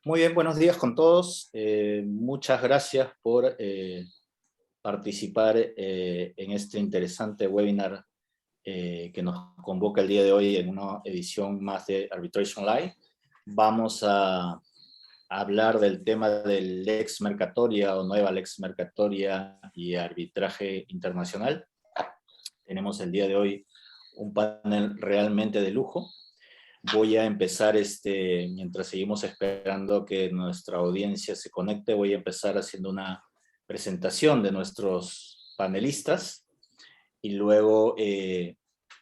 Muy bien, buenos días con todos. Muchas gracias por participar en este interesante webinar que nos convoca el día de hoy en una edición más de Arbitration Live. Vamos a hablar del tema del Lex Mercatoria o nueva Lex Mercatoria y arbitraje internacional. Tenemos el día de hoy un panel realmente de lujo. Voy a empezar, mientras seguimos esperando que nuestra audiencia se conecte, voy a empezar haciendo una presentación de nuestros panelistas y luego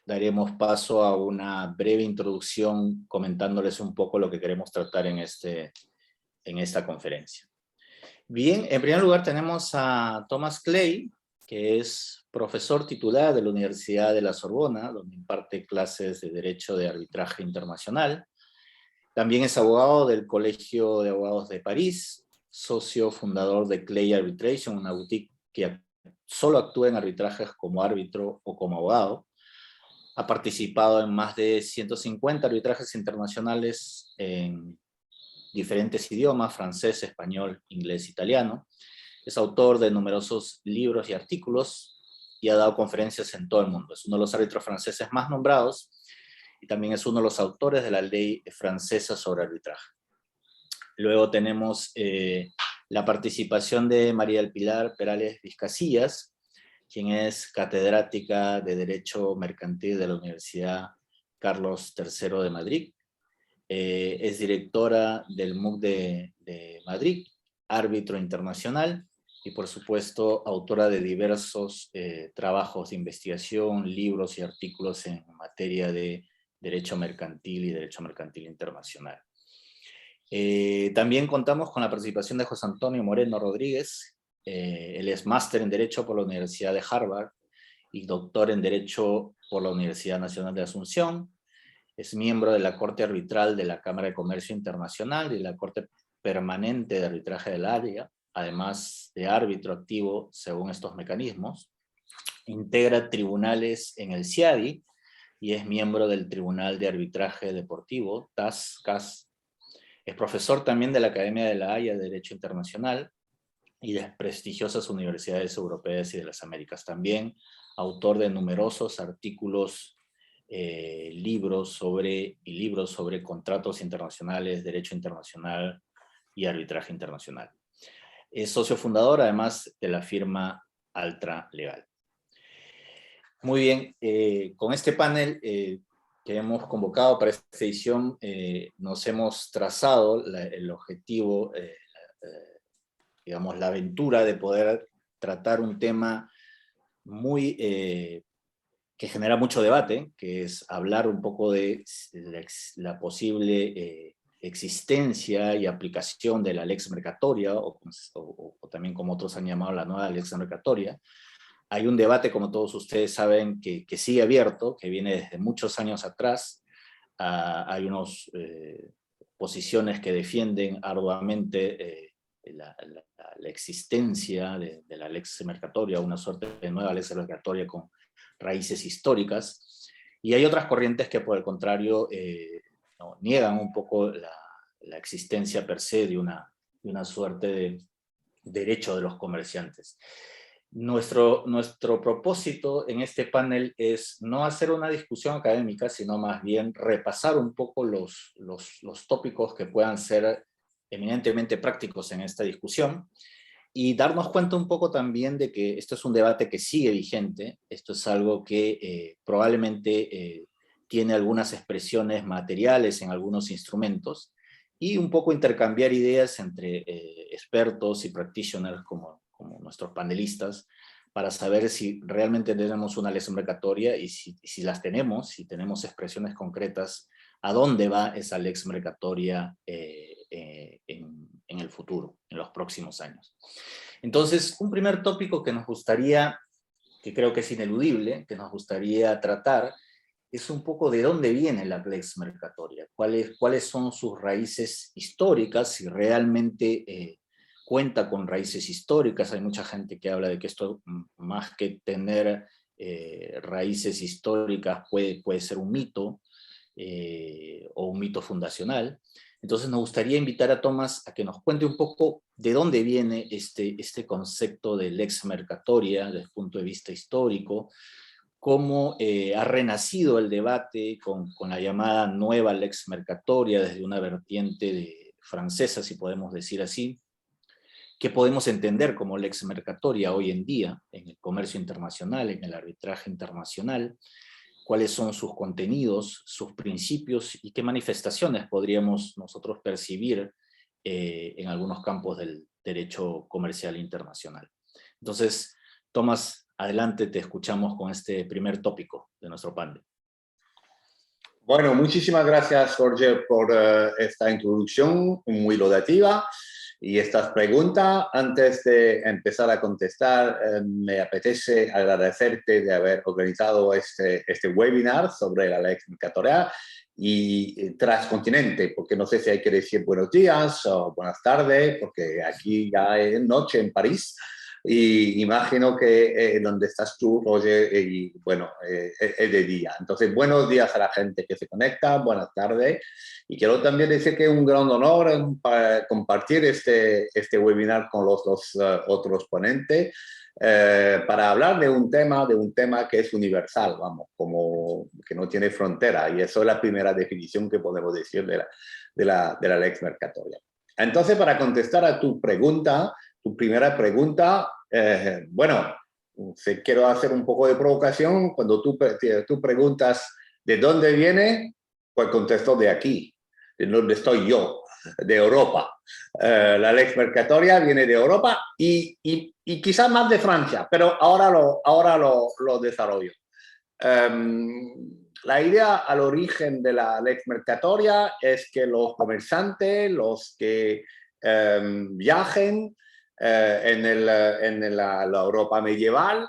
daremos paso a una breve introducción comentándoles un poco lo que queremos tratar en esta conferencia. Bien, en primer lugar tenemos a Thomas Clay, que es profesor titular de la Universidad de la Sorbona, donde imparte clases de Derecho de Arbitraje Internacional. También es abogado del Colegio de Abogados de París, socio fundador de Clay Arbitration, una boutique que solo actúa en arbitrajes como árbitro o como abogado. Ha participado en más de 150 arbitrajes internacionales en diferentes idiomas: francés, español, inglés, italiano. Es autor de numerosos libros y artículos y ha dado conferencias en todo el mundo. Es uno de los árbitros franceses más nombrados y también es uno de los autores de la ley francesa sobre arbitraje. Luego tenemos la participación de María del Pilar Perales Vizcasillas, quien es catedrática de Derecho Mercantil de la Universidad Carlos III de Madrid. Es directora del MUC de Madrid, árbitro internacional y, por supuesto, autora de diversos trabajos de investigación, libros y artículos en materia de derecho mercantil y derecho mercantil internacional. También contamos con la participación de José Antonio Moreno Rodríguez. Él es máster en Derecho por la Universidad de Harvard y doctor en Derecho por la Universidad Nacional de Asunción. Es miembro de la Corte Arbitral de la Cámara de Comercio Internacional y de la Corte Permanente de Arbitraje del Área, además de árbitro activo según estos mecanismos. Integra tribunales en el CIADI y es miembro del Tribunal de Arbitraje Deportivo, TAS-CAS. Es profesor también de la Academia de la Haya de Derecho Internacional y de prestigiosas universidades europeas y de las Américas. También autor de numerosos artículos, libros sobre contratos internacionales, derecho internacional y arbitraje internacional. Es socio fundador, además, de la firma Altra Legal. Muy bien, con este panel que hemos convocado para esta edición, nos hemos trazado el objetivo, digamos, la aventura de poder tratar un tema muy que genera mucho debate, que es hablar un poco de la posible existencia y aplicación de la Lex Mercatoria, o también como otros han llamado la nueva Lex Mercatoria. Hay un debate, como todos ustedes saben, que sigue abierto, que viene desde muchos años atrás. Hay unas posiciones que defienden arduamente la existencia de la Lex Mercatoria, una suerte de nueva Lex Mercatoria con raíces históricas, y hay otras corrientes que, por el contrario, niegan un poco la existencia per se de una suerte de derecho de los comerciantes. Nuestro propósito en este panel es no hacer una discusión académica, sino más bien repasar un poco los tópicos que puedan ser eminentemente prácticos en esta discusión, y darnos cuenta un poco también de que esto es un debate que sigue vigente. Esto es algo que probablemente tiene algunas expresiones materiales en algunos instrumentos, y un poco intercambiar ideas entre expertos y practitioners como nuestros panelistas, para saber si realmente tenemos una Lex Mercatoria y si las tenemos, si tenemos expresiones concretas, a dónde va esa Lex Mercatoria en el futuro, en los próximos años. Entonces, un primer tópico que nos gustaría, que creo que es ineludible, que nos gustaría tratar, es un poco de dónde viene la Lex Mercatoria, cuáles son sus raíces históricas, si realmente cuenta con raíces históricas. Hay mucha gente que habla de que esto, más que tener raíces históricas, puede ser un mito. o un mito fundacional. Entonces nos gustaría invitar a Tomás a que nos cuente un poco de dónde viene este concepto de lex mercatoria desde el punto de vista histórico, cómo ha renacido el debate con la llamada nueva lex mercatoria desde una vertiente francesa, si podemos decir así, qué podemos entender como lex mercatoria hoy en día en el comercio internacional, en el arbitraje internacional, cuáles son sus contenidos, sus principios y qué manifestaciones podríamos nosotros percibir en algunos campos del derecho comercial internacional. Entonces, Tomás, adelante, te escuchamos con este primer tópico de nuestro panel. Bueno, muchísimas gracias, Jorge, por esta introducción muy laudativa y estas preguntas. Antes de empezar a contestar, me apetece agradecerte de haber organizado este webinar sobre la lex mercatoria y transcontinente, porque no sé si hay que decir buenos días o buenas tardes, porque aquí ya es noche en París. Y imagino que donde estás tú, Roger, y bueno, es de día. Entonces, buenos días a la gente que se conecta, buenas tardes. Y quiero también decir que es un gran honor para compartir este webinar con los dos otros ponentes para hablar de un tema que es universal, vamos, como que no tiene frontera. Y eso es la primera definición que podemos decir de la lex mercatoria. Entonces, para contestar a tu pregunta, tu primera pregunta, bueno, quiero hacer un poco de provocación. Cuando tú preguntas de dónde viene, pues contesto de aquí, de donde estoy yo, de Europa. La lex mercatoria viene de Europa y quizás más de Francia, pero ahora lo desarrollo. La idea al origen de la lex mercatoria es que los comerciantes, los que viajen en la Europa medieval,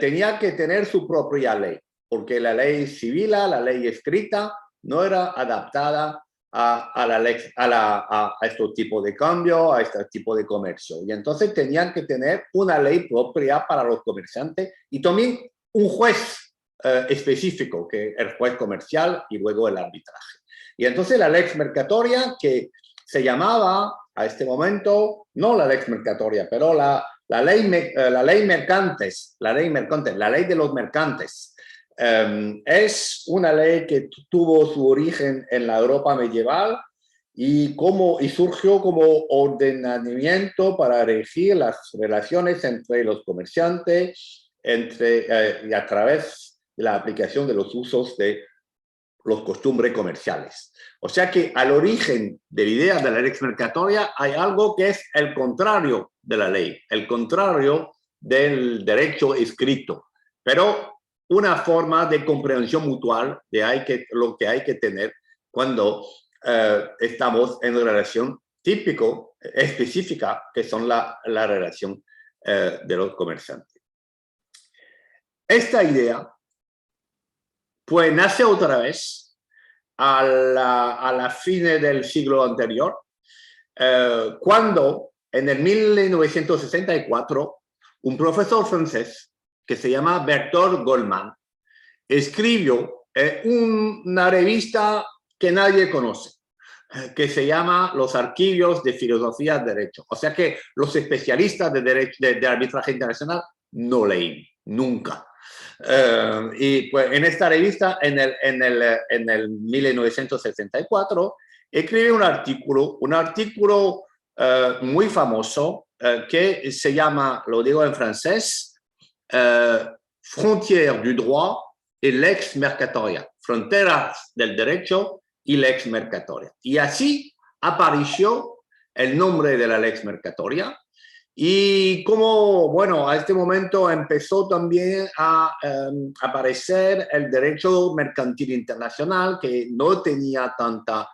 tenía que tener su propia ley, porque la ley civil, la ley escrita, no era adaptada a estos tipos de cambio, a este tipo de comercio. Y entonces tenían que tener una ley propia para los comerciantes y también un juez específico, que es el juez comercial y luego el arbitraje. Y entonces la lex mercatoria, que se llamaba a este momento, no la lex mercatoria, pero la ley mercantes, la ley de los mercantes, es una ley que tuvo su origen en la Europa medieval y surgió como ordenamiento para regir las relaciones entre los comerciantes y a través de la aplicación de los usos de los costumbres comerciales. O sea que al origen de la idea de la lex mercatoria hay algo que es el contrario de la ley, el contrario del derecho escrito, pero una forma de comprensión mutual de lo que hay que tener cuando estamos en una relación típico, específica, que son la relación de los comerciantes. Esta idea pues nace otra vez a la fines del siglo anterior, cuando en el 1964 un profesor francés que se llama Berthold Goldman escribió una revista que nadie conoce, que se llama Los Archivos de Filosofía de Derecho. O sea que los especialistas de arbitraje internacional no leen, nunca. Y pues en esta revista, en el 1964, escribe un artículo muy famoso que se llama, lo digo en francés, Frontières du droit et lex mercatoria, fronteras del derecho y lex mercatoria. Y así apareció el nombre de la lex mercatoria. Y como, bueno, a este momento empezó también a aparecer el derecho mercantil internacional, que no tenía tanta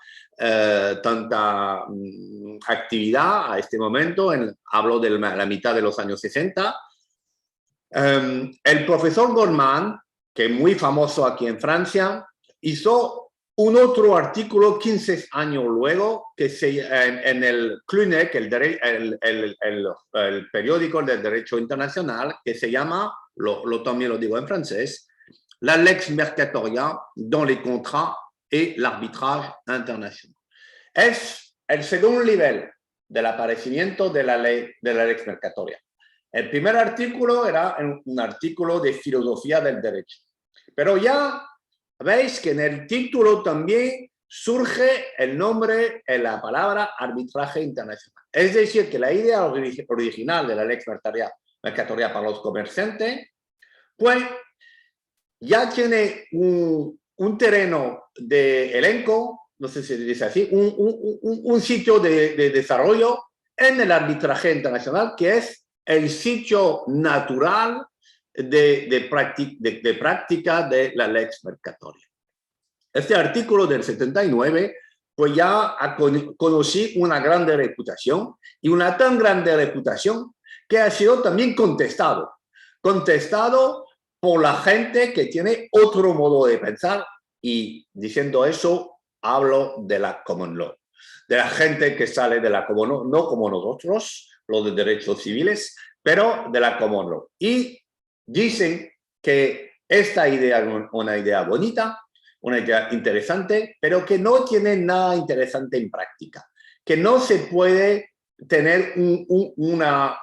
actividad a este momento, hablo de la mitad de los años 60. El profesor Goldman, que es muy famoso aquí en Francia, hizo un otro artículo 15 años luego que en el Clunet, el periódico del derecho internacional, que se llama, también lo digo en francés, La lex mercatoria dans les contrats et l'arbitrage international. Es el segundo nivel del aparecimiento de la lex mercatoria. El primer artículo era un artículo de filosofía del derecho. Pero ya veis que en el título también surge el nombre, la palabra arbitraje internacional. Es decir, que la idea original de la lex mercatoria para los comerciantes, pues ya tiene un terreno de elenco, no sé si se dice así, un sitio de desarrollo en el arbitraje internacional, que es el sitio natural de práctica de la lex mercatoria. Este artículo del 79, pues ya conocí una grande reputación, y una tan grande reputación que ha sido también contestado por la gente que tiene otro modo de pensar, y diciendo eso hablo de la common law, de la gente que sale de la common law, no como nosotros, los de derechos civiles, pero de la common law. Y dicen que esta idea es una idea bonita, una idea interesante, pero que no tiene nada interesante en práctica, que no se puede tener una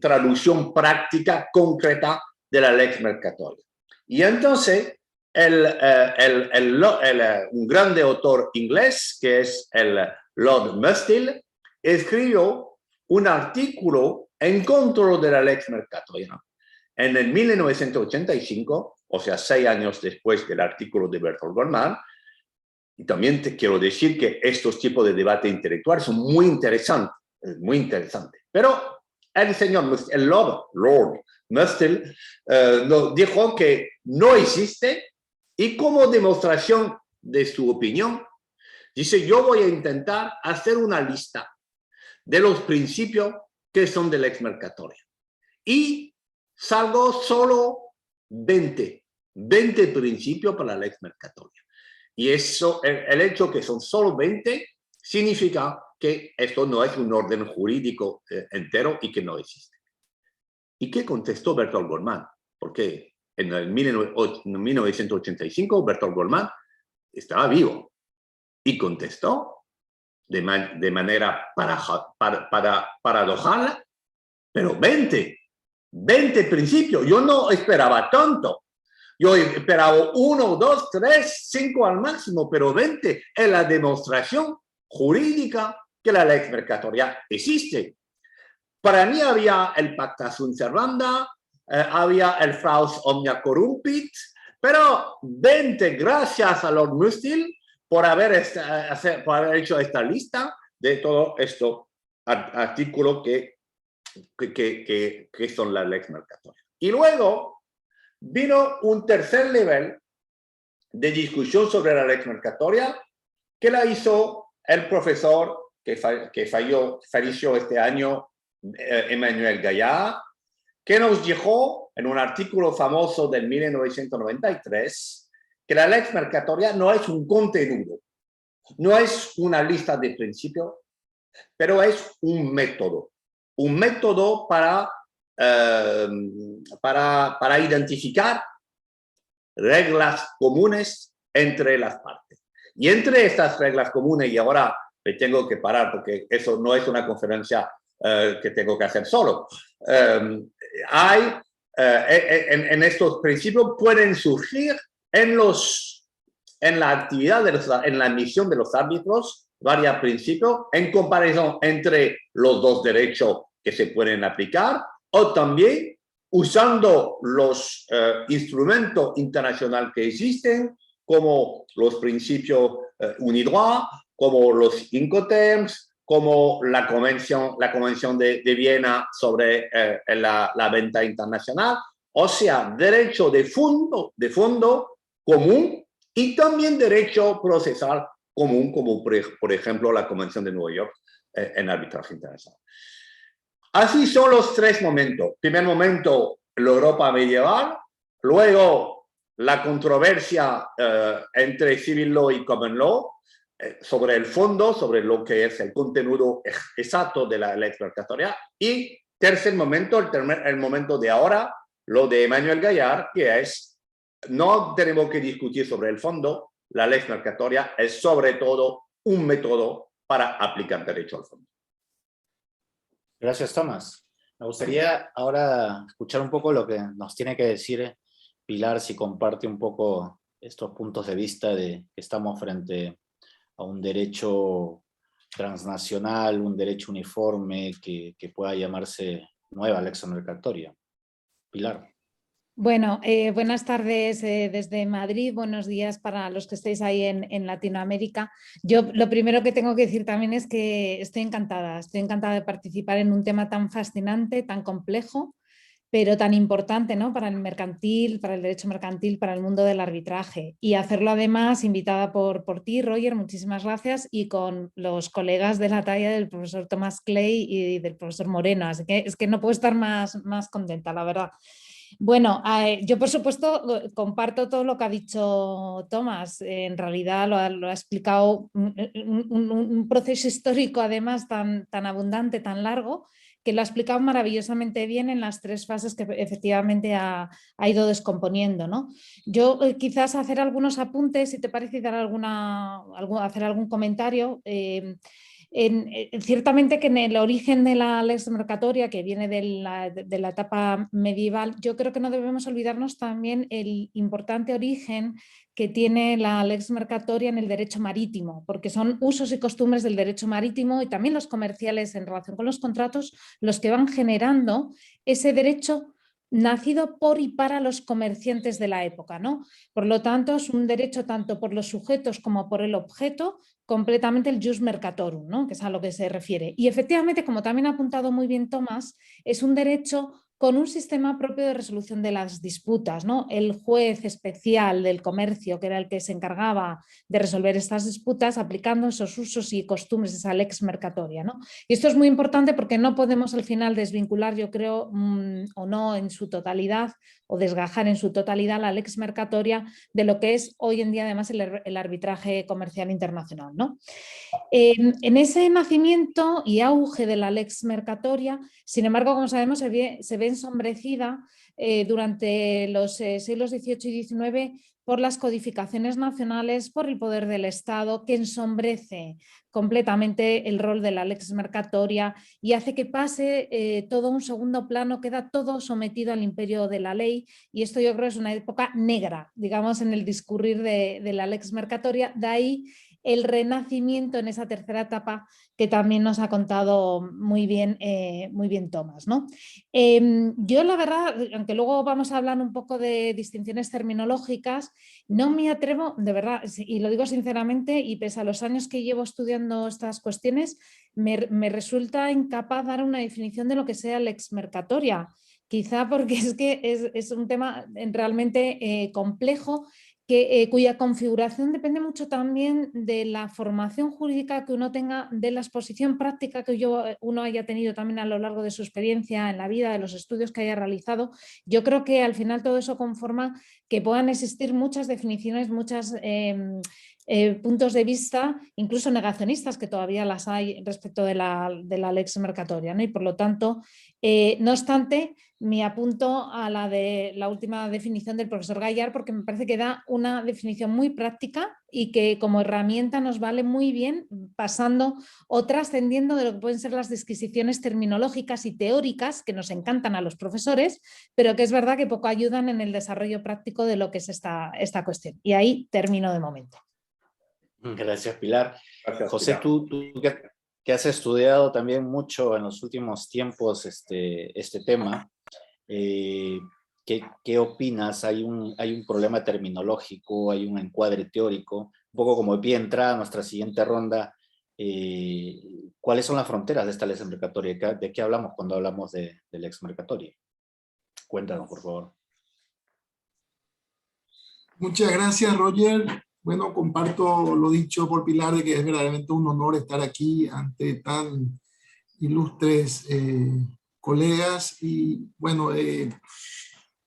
traducción práctica concreta de la lex mercatoria. Y entonces, un grande autor inglés, que es el Lord Mustill, escribió un artículo en contra de la lex mercatoria. En el 1985, o sea, 6 años después del artículo de Berthold Goldman. Y también te quiero decir que estos tipos de debate intelectual son muy interesantes, Pero el señor, el Lord Mustill, nos dijo que no existe, y como demostración de su opinión, dice: yo voy a intentar hacer una lista de los principios que son de la lex mercatoria. Y salgo solo 20 principios para la lex mercatoria. Y eso, el hecho que son solo 20 significa que esto no es un orden jurídico entero y que no existe. ¿Y qué contestó Berthold Goldman? Porque en el 1985 Berthold Goldman estaba vivo y contestó de manera paradojal, pero 20 principios. Yo no esperaba tanto. Yo esperaba 1, 2, 3, 5 al máximo, pero 20 es la demostración jurídica que la lex mercatoria existe. Para mí había el pacta sunt servanda, había el fraus omnia corrumpit, pero 20, gracias a Lord Mustill por haber hecho esta lista de todo esto artículo que son las lex mercatoria. Y luego vino un tercer nivel de discusión sobre la lex mercatoria, que la hizo el profesor que falleció este año, Emmanuel Gaillard, que nos dijo en un artículo famoso del 1993 que la lex mercatoria no es un contenido, no es una lista de principios, pero es un método para identificar reglas comunes entre las partes. Y entre estas reglas comunes, y ahora me tengo que parar porque eso no es una conferencia que tengo que hacer solo, en estos principios pueden surgir en la actividad, en la misión de los árbitros, varios principios en comparación entre los dos derechos que se pueden aplicar, o también usando los instrumentos internacionales que existen, como los principios unidroit, como los Incoterms, como la Convención de Viena sobre la venta internacional, o sea, derecho de fondo común, y también derecho procesal común, como por ejemplo la Convención de Nueva York en arbitraje internacional. Así son los 3 momentos. Primer momento, la Europa medieval, luego la controversia entre civil law y common law, sobre el fondo, sobre lo que es el contenido exacto de la lex mercatoria, y tercer momento, el momento de ahora, lo de Emmanuel Gaillard, que es: no tenemos que discutir sobre el fondo, la lex mercatoria es sobre todo un método para aplicar derecho al fondo. Gracias, Tomás. Me gustaría ahora escuchar un poco lo que nos tiene que decir Pilar, si comparte un poco estos puntos de vista de que estamos frente a un derecho transnacional, un derecho uniforme que pueda llamarse nueva lex mercatoria. Pilar. Bueno, buenas tardes desde Madrid, buenos días para los que estéis ahí en Latinoamérica. Yo lo primero que tengo que decir también es que estoy encantada de participar en un tema tan fascinante, tan complejo, pero tan importante, ¿no? Para el mercantil, para el derecho mercantil, para el mundo del arbitraje. Y hacerlo además invitada por ti, Roger, muchísimas gracias, y con los colegas de la talla del profesor Tomás Clay y del profesor Moreno. Así que es que no puedo estar más contenta, la verdad. Bueno, yo por supuesto comparto todo lo que ha dicho Tomás. En realidad lo ha explicado un proceso histórico además tan abundante, tan largo, que lo ha explicado maravillosamente bien en las tres fases que efectivamente ha ido descomponiendo, ¿no? Yo quizás hacer algunos apuntes, si te parece, dar hacer algún comentario. Ciertamente que en el origen de la lex mercatoria, que viene de la etapa medieval, yo creo que no debemos olvidarnos también el importante origen que tiene la lex mercatoria en el derecho marítimo, porque son usos y costumbres del derecho marítimo y también los comerciales en relación con los contratos los que van generando ese derecho nacido por y para los comerciantes de la época, ¿no? Por lo tanto, es un derecho tanto por los sujetos como por el objeto, completamente el jus mercatorum, ¿no? Que es a lo que se refiere. Y efectivamente, como también ha apuntado muy bien Tomás, es un derecho con un sistema propio de resolución de las disputas, ¿no? El juez especial del comercio, que era el que se encargaba de resolver estas disputas, aplicando esos usos y costumbres, esa lex mercatoria, ¿no? Y esto es muy importante porque no podemos al final desvincular, yo creo, o no en su totalidad, o desgajar en su totalidad la lex mercatoria de lo que es hoy en día además el arbitraje comercial internacional, ¿no? En ese nacimiento y auge de la lex mercatoria, sin embargo, como sabemos, se ve ensombrecida durante los siglos XVIII y XIX por las codificaciones nacionales, por el poder del Estado, que ensombrece completamente el rol de la lex mercatoria y hace que pase todo a un segundo plano, queda todo sometido al imperio de la ley, y esto yo creo es una época negra, digamos, en el discurrir de la lex mercatoria. De ahí el renacimiento en esa tercera etapa que también nos ha contado muy bien Tomás, ¿no? Yo la verdad, aunque luego vamos a hablar un poco de distinciones terminológicas, no me atrevo, de verdad, y lo digo sinceramente, y pese a los años que llevo estudiando estas cuestiones, me resulta incapaz dar una definición de lo que sea lex mercatoria. Quizá porque es que es un tema realmente complejo, cuya configuración depende mucho también de la formación jurídica que uno tenga, de la exposición práctica que uno haya tenido también a lo largo de su experiencia en la vida, de los estudios que haya realizado. Yo creo que al final todo eso conforma que puedan existir muchas definiciones, muchas puntos de vista, incluso negacionistas, que todavía las hay respecto de la lex mercatoria, ¿no? Y por lo tanto, no obstante, me apunto a la de la última definición del profesor Gaillard, porque me parece que da una definición muy práctica y que como herramienta nos vale muy bien, pasando o trascendiendo de lo que pueden ser las disquisiciones terminológicas y teóricas que nos encantan a los profesores, pero que es verdad que poco ayudan en el desarrollo práctico de lo que es esta cuestión. Y ahí termino de momento. Gracias, Pilar. Gracias, José, Pilar. tú que has estudiado también mucho en los últimos tiempos este tema, ¿qué opinas? ¿Hay un problema terminológico? ¿Hay un encuadre teórico? Un poco como de pie de entrada a nuestra siguiente ronda. ¿Cuáles son las fronteras de esta lex mercatoria? ¿De qué hablamos cuando hablamos de lex mercatoria? Cuéntanos, por favor. Muchas gracias, Roger. Bueno, comparto lo dicho por Pilar de que es verdaderamente un honor estar aquí ante tan ilustres colegas. Y bueno,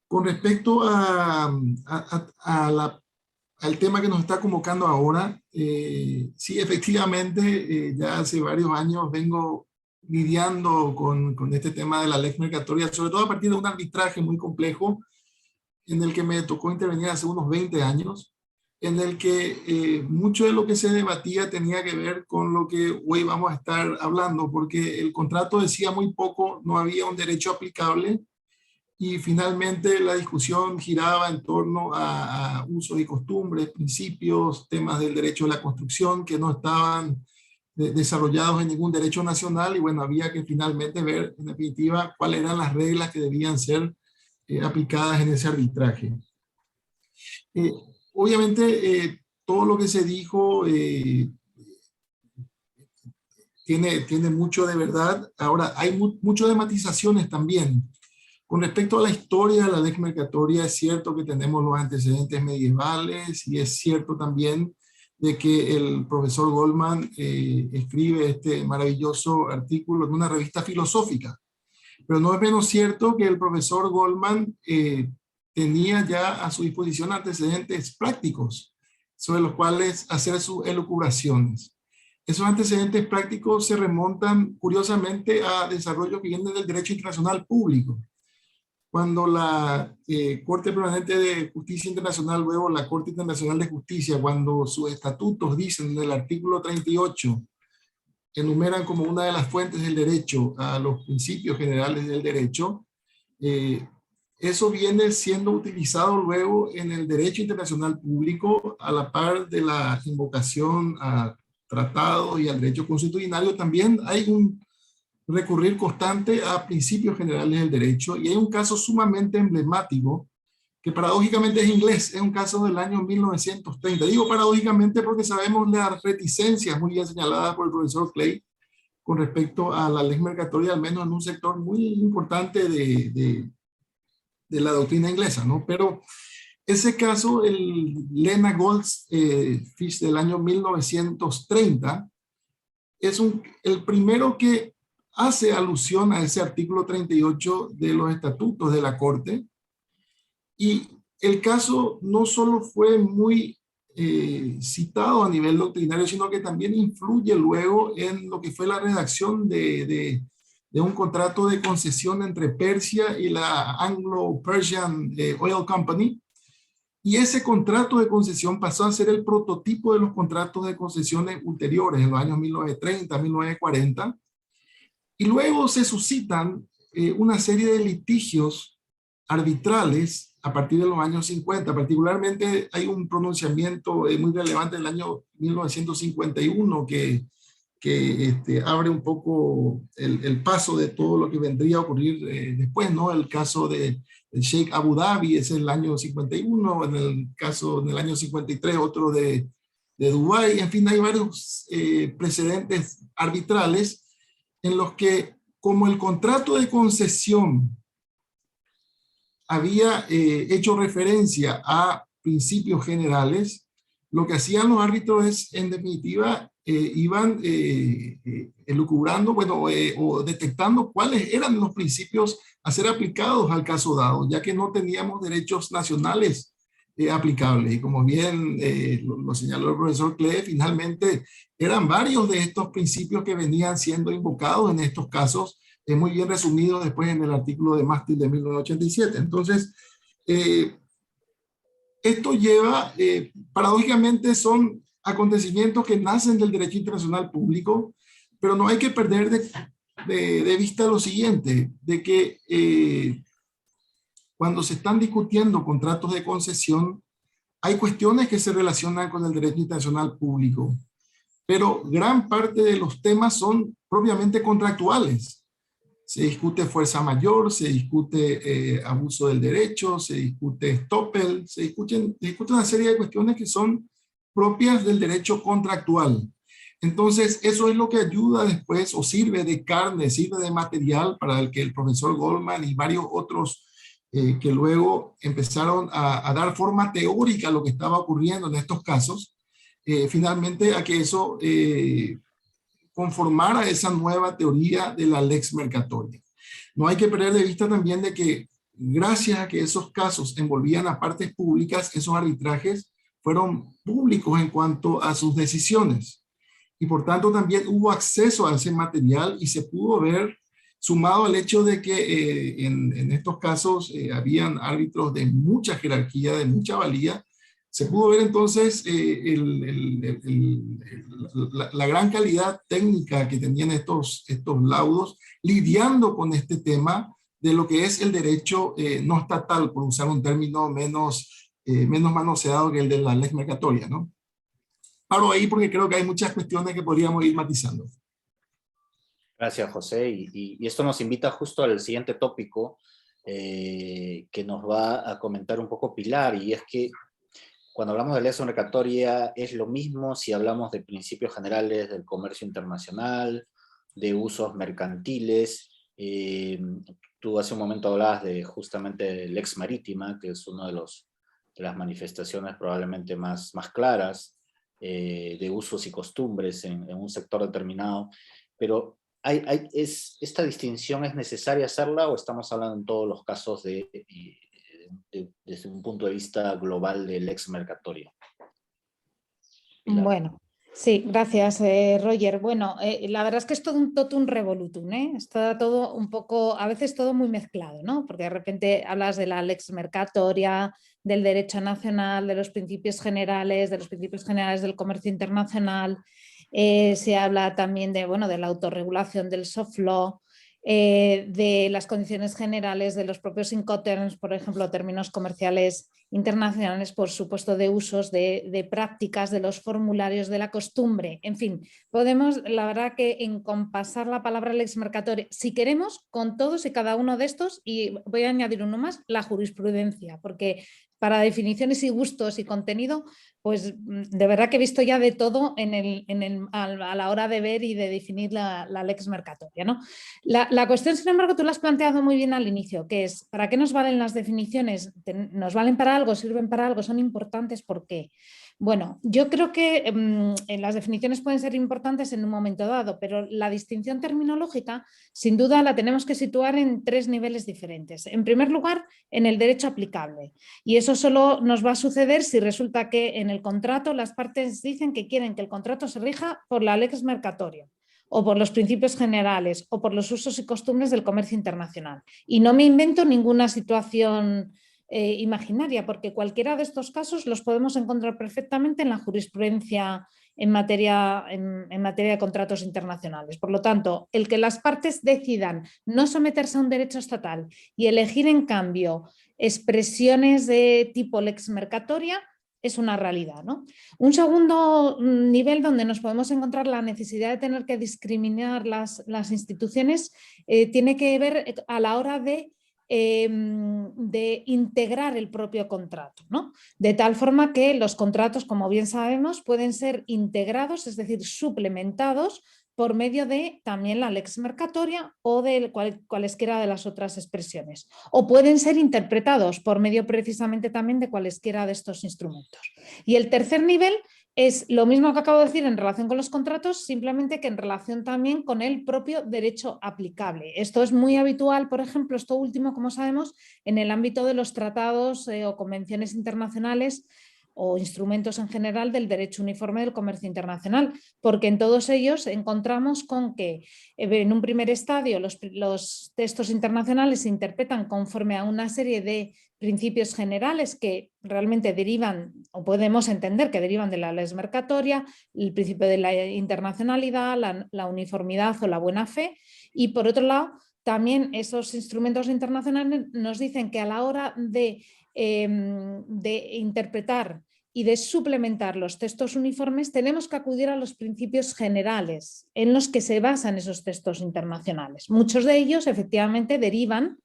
con respecto al tema que nos está convocando ahora, sí, efectivamente, ya hace varios años vengo lidiando con este tema de la lex mercatoria, sobre todo a partir de un arbitraje muy complejo en el que me tocó intervenir hace unos 20 años. en el que mucho de lo que se debatía tenía que ver con lo que hoy vamos a estar hablando, porque el contrato decía muy poco, no había un derecho aplicable, y finalmente la discusión giraba en torno a usos y costumbres, principios, temas del derecho a la construcción que no estaban desarrollados en ningún derecho nacional, y bueno, había que finalmente ver en definitiva cuáles eran las reglas que debían ser aplicadas en ese arbitraje. Obviamente todo lo que se dijo tiene mucho de verdad. Ahora, hay mucho de matizaciones también. Con respecto a la historia de la lex mercatoria, es cierto que tenemos los antecedentes medievales, y es cierto también de que el profesor Goldman escribe este maravilloso artículo en una revista filosófica. Pero no es menos cierto que el profesor Goldman tenía ya a su disposición antecedentes prácticos sobre los cuales hacer sus elucubraciones. Esos antecedentes prácticos se remontan curiosamente a desarrollos que vienen del derecho internacional público. Cuando la Corte Permanente de Justicia Internacional, luego la Corte Internacional de Justicia, cuando sus estatutos dicen en el artículo 38, enumeran como una de las fuentes del derecho a los principios generales del derecho, eso viene siendo utilizado luego en el derecho internacional público a la par de la invocación a tratados y al derecho constitucional. También hay un recurrir constante a principios generales del derecho, y hay un caso sumamente emblemático que paradójicamente es inglés, es un caso del año 1930. Digo paradójicamente porque sabemos las reticencias muy bien señaladas por el profesor Clay con respecto a la lex mercatoria, al menos en un sector muy importante de la doctrina inglesa, ¿no? Pero ese caso, el Lena Goldfish del año 1930, es el primero que hace alusión a ese artículo 38 de los estatutos de la Corte. Y el caso no solo fue muy citado a nivel doctrinario, sino que también influye luego en lo que fue la redacción de un contrato de concesión entre Persia y la Anglo-Persian Oil Company. Y ese contrato de concesión pasó a ser el prototipo de los contratos de concesiones ulteriores, en los años 1930, 1940. Y luego se suscitan una serie de litigios arbitrales a partir de los años 50. Particularmente hay un pronunciamiento muy relevante del año 1951 que abre un poco el paso de todo lo que vendría a ocurrir después, ¿no? El caso del Sheikh Abu Dhabi es el año 51, en el año 53 otro de Dubái. En fin, hay varios precedentes arbitrales en los que, como el contrato de concesión había hecho referencia a principios generales, lo que hacían los árbitros es, en definitiva, iban elucubrando, bueno, o detectando cuáles eran los principios a ser aplicados al caso dado, ya que no teníamos derechos nacionales aplicables. Y como bien lo señaló el profesor Clay, finalmente eran varios de estos principios que venían siendo invocados en estos casos, muy bien resumidos después en el artículo de Mástil de 1987. Entonces, esto lleva, paradójicamente son acontecimientos que nacen del derecho internacional público, pero no hay que perder de vista lo siguiente, de que cuando se están discutiendo contratos de concesión, hay cuestiones que se relacionan con el derecho internacional público, pero gran parte de los temas son propiamente contractuales. Se discute fuerza mayor, se discute abuso del derecho, se discute estoppel, se discute una serie de cuestiones que son propias del derecho contractual. Entonces, eso es lo que ayuda después, o sirve de carne, sirve de material para el que el profesor Goldman y varios otros que luego empezaron a dar forma teórica a lo que estaba ocurriendo en estos casos, finalmente a que eso conformara esa nueva teoría de la lex mercatoria. No hay que perder de vista también de que gracias a que esos casos envolvían a partes públicas, esos arbitrajes fueron públicos en cuanto a sus decisiones. Y por tanto también hubo acceso a ese material y se pudo ver, sumado al hecho de que en estos casos habían árbitros de mucha jerarquía, de mucha valía, se pudo ver entonces la gran calidad técnica que tenían estos laudos lidiando con este tema de lo que es el derecho no estatal, por usar un término menos manoseado que el de la lex mercatoria, ¿no? Paro ahí porque creo que hay muchas cuestiones que podríamos ir matizando. Gracias, José. Y esto nos invita justo al siguiente tópico que nos va a comentar un poco Pilar, y es que cuando hablamos de lex mercatoria es lo mismo si hablamos de principios generales del comercio internacional, de usos mercantiles. Tú hace un momento hablabas de justamente lex marítima, que es una de las manifestaciones probablemente más claras de usos y costumbres en un sector determinado, pero ¿esta distinción es necesaria hacerla o estamos hablando en todos los casos desde un punto de vista global del lex mercatoria? Pilar. Bueno, sí, gracias, Roger. Bueno, la verdad es que es todo un totum revolutum, ¿eh? Está todo un poco, a veces todo muy mezclado, ¿no? Porque de repente hablas de la lex mercatoria, del derecho nacional, de los principios generales del comercio internacional. Se habla también de, bueno, de la autorregulación del soft law, de las condiciones generales de los propios Incoterms, por ejemplo, términos comerciales internacionales, por supuesto, de usos, de prácticas, de los formularios, de la costumbre. En fin, podemos, la verdad, que encompasar la palabra lex mercatoria, si queremos, con todos y cada uno de estos, y voy a añadir uno más, la jurisprudencia, porque para definiciones y gustos y contenido, pues de verdad que he visto ya de todo a la hora de ver y de definir la lex mercatoria, ¿no? La cuestión, sin embargo, tú la has planteado muy bien al inicio, que es, ¿para qué nos valen las definiciones? ¿Nos valen para algo? ¿Sirven para algo? ¿Son importantes? ¿Por qué? Bueno, yo creo que las definiciones pueden ser importantes en un momento dado, pero la distinción terminológica, sin duda, la tenemos que situar en 3 niveles diferentes. En primer lugar, en el derecho aplicable. Y eso solo nos va a suceder si resulta que en el contrato las partes dicen que quieren que el contrato se rija por la lex mercatoria, o por los principios generales, o por los usos y costumbres del comercio internacional. Y no me invento ninguna situación imaginaria, porque cualquiera de estos casos los podemos encontrar perfectamente en la jurisprudencia en materia de contratos internacionales. Por lo tanto, el que las partes decidan no someterse a un derecho estatal y elegir en cambio expresiones de tipo lex mercatoria es una realidad, ¿no? Un segundo nivel donde nos podemos encontrar la necesidad de tener que discriminar las instituciones tiene que ver a la hora de integrar el propio contrato, ¿no? De tal forma que los contratos, como bien sabemos, pueden ser integrados, es decir, suplementados por medio de también la lex mercatoria o de cualesquiera de las otras expresiones. O pueden ser interpretados por medio precisamente también de cualesquiera de estos instrumentos. Y el tercer nivel es lo mismo que acabo de decir en relación con los contratos, simplemente que en relación también con el propio derecho aplicable. Esto es muy habitual, por ejemplo, esto último, como sabemos, en el ámbito de los tratados o convenciones internacionales o instrumentos en general del derecho uniforme del comercio internacional, porque en todos ellos encontramos con que en un primer estadio los textos internacionales se interpretan conforme a una serie de principios generales que realmente derivan, o podemos entender que derivan de la lex mercatoria, el principio de la internacionalidad, la uniformidad o la buena fe, y por otro lado, también esos instrumentos internacionales nos dicen que a la hora de interpretar y de suplementar los textos uniformes tenemos que acudir a los principios generales en los que se basan esos textos internacionales. Muchos de ellos efectivamente derivan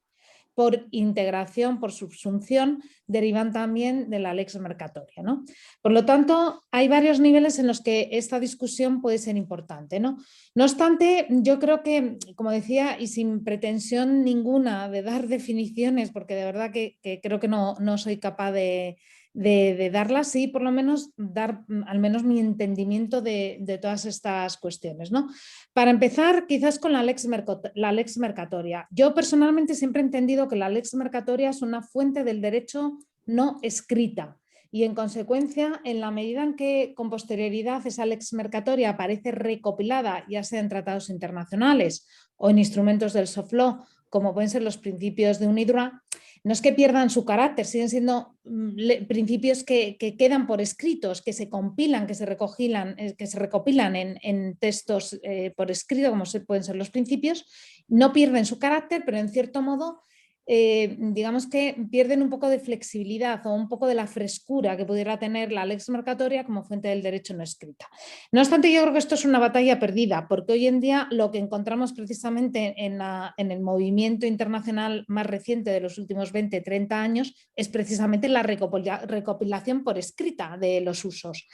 por integración, por subsunción, derivan también de la lex mercatoria, ¿no? Por lo tanto, hay varios niveles en los que esta discusión puede ser importante, ¿no? No obstante, yo creo que, como decía, y sin pretensión ninguna de dar definiciones, porque de verdad que creo que no soy capaz de darlas, sí, por lo menos dar al menos mi entendimiento de todas estas cuestiones, ¿no? Para empezar, quizás con la lex mercatoria. Yo personalmente siempre he entendido que la lex mercatoria es una fuente del derecho no escrita y en consecuencia, en la medida en que con posterioridad esa lex mercatoria aparece recopilada, ya sea en tratados internacionales o en instrumentos del soft law, como pueden ser los principios de UNIDROIT, No es que pierdan su carácter, siguen siendo principios que quedan por escritos, que se compilan, que se recopilan en textos por escrito, como pueden ser los principios, no pierden su carácter, pero en cierto modo digamos que pierden un poco de flexibilidad o un poco de la frescura que pudiera tener la lex mercatoria como fuente del derecho no escrita. No obstante, yo creo que esto es una batalla perdida, porque hoy en día lo que encontramos precisamente en el movimiento internacional más reciente de los últimos 20-30 años es precisamente la recopilación por escrita de los usos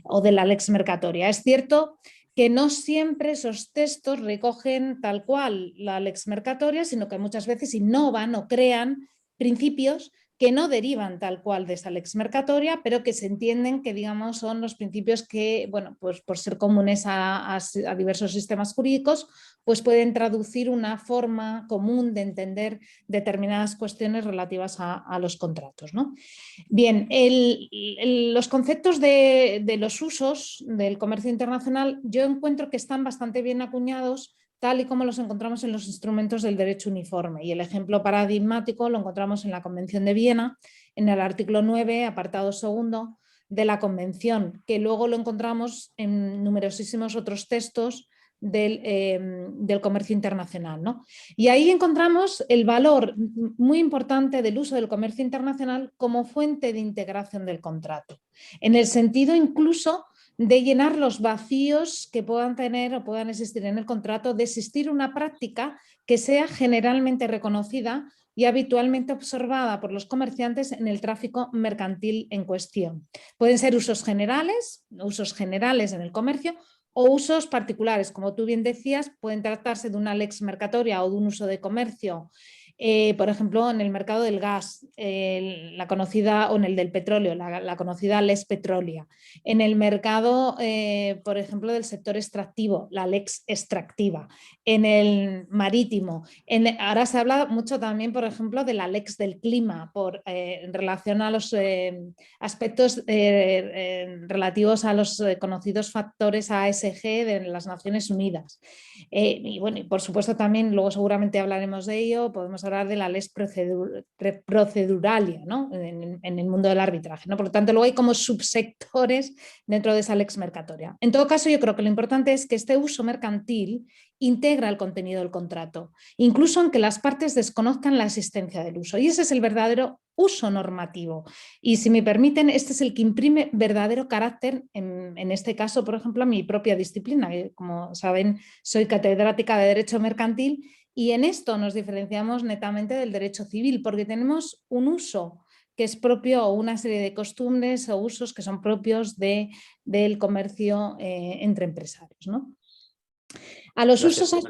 o de la lex mercatoria. Es cierto que no siempre esos textos recogen tal cual la lex mercatoria, sino que muchas veces innovan o crean principios que no derivan tal cual de esa lex mercatoria, pero que se entienden que, digamos, son los principios que, bueno, pues por ser comunes a diversos sistemas jurídicos, pues pueden traducir una forma común de entender determinadas cuestiones relativas a los contratos, ¿no? Bien, los conceptos de los usos del comercio internacional yo encuentro que están bastante bien acuñados tal y como los encontramos en los instrumentos del derecho uniforme. Y el ejemplo paradigmático lo encontramos en la Convención de Viena, en el artículo 9, apartado segundo de la Convención, que luego lo encontramos en numerosísimos otros textos del comercio internacional, ¿no? Y ahí encontramos el valor muy importante del uso del comercio internacional como fuente de integración del contrato, en el sentido incluso de llenar los vacíos que puedan tener o puedan existir en el contrato, de existir una práctica que sea generalmente reconocida y habitualmente observada por los comerciantes en el tráfico mercantil en cuestión. Pueden ser usos generales en el comercio, o usos particulares, como tú bien decías, pueden tratarse de una lex mercatoria o de un uso de comercio, por ejemplo, en el mercado del gas, la conocida, o en el del petróleo, la conocida lex petrolia. En el mercado, por ejemplo, del sector extractivo, la lex extractiva. En el marítimo. Ahora se habla mucho también, por ejemplo, de la lex del clima, en relación a los aspectos relativos a los conocidos factores ASG de las Naciones Unidas. Y bueno, y por supuesto también, luego seguramente hablaremos de ello, podemos hablar de la lex proceduralia, ¿no? en el mundo del arbitraje, ¿no? Por lo tanto, luego hay como subsectores dentro de esa lex mercatoria. En todo caso, yo creo que lo importante es que este uso mercantil integra el contenido del contrato, incluso aunque las partes desconozcan la existencia del uso. Y ese es el verdadero uso normativo. Y si me permiten, este es el que imprime verdadero carácter, en este caso, por ejemplo, a mi propia disciplina. Como saben, soy catedrática de Derecho Mercantil y en esto nos diferenciamos netamente del derecho civil, porque tenemos un uso que es propio, o una serie de costumbres o usos que son propios del comercio entre empresarios, ¿no? A los Gracias. usos...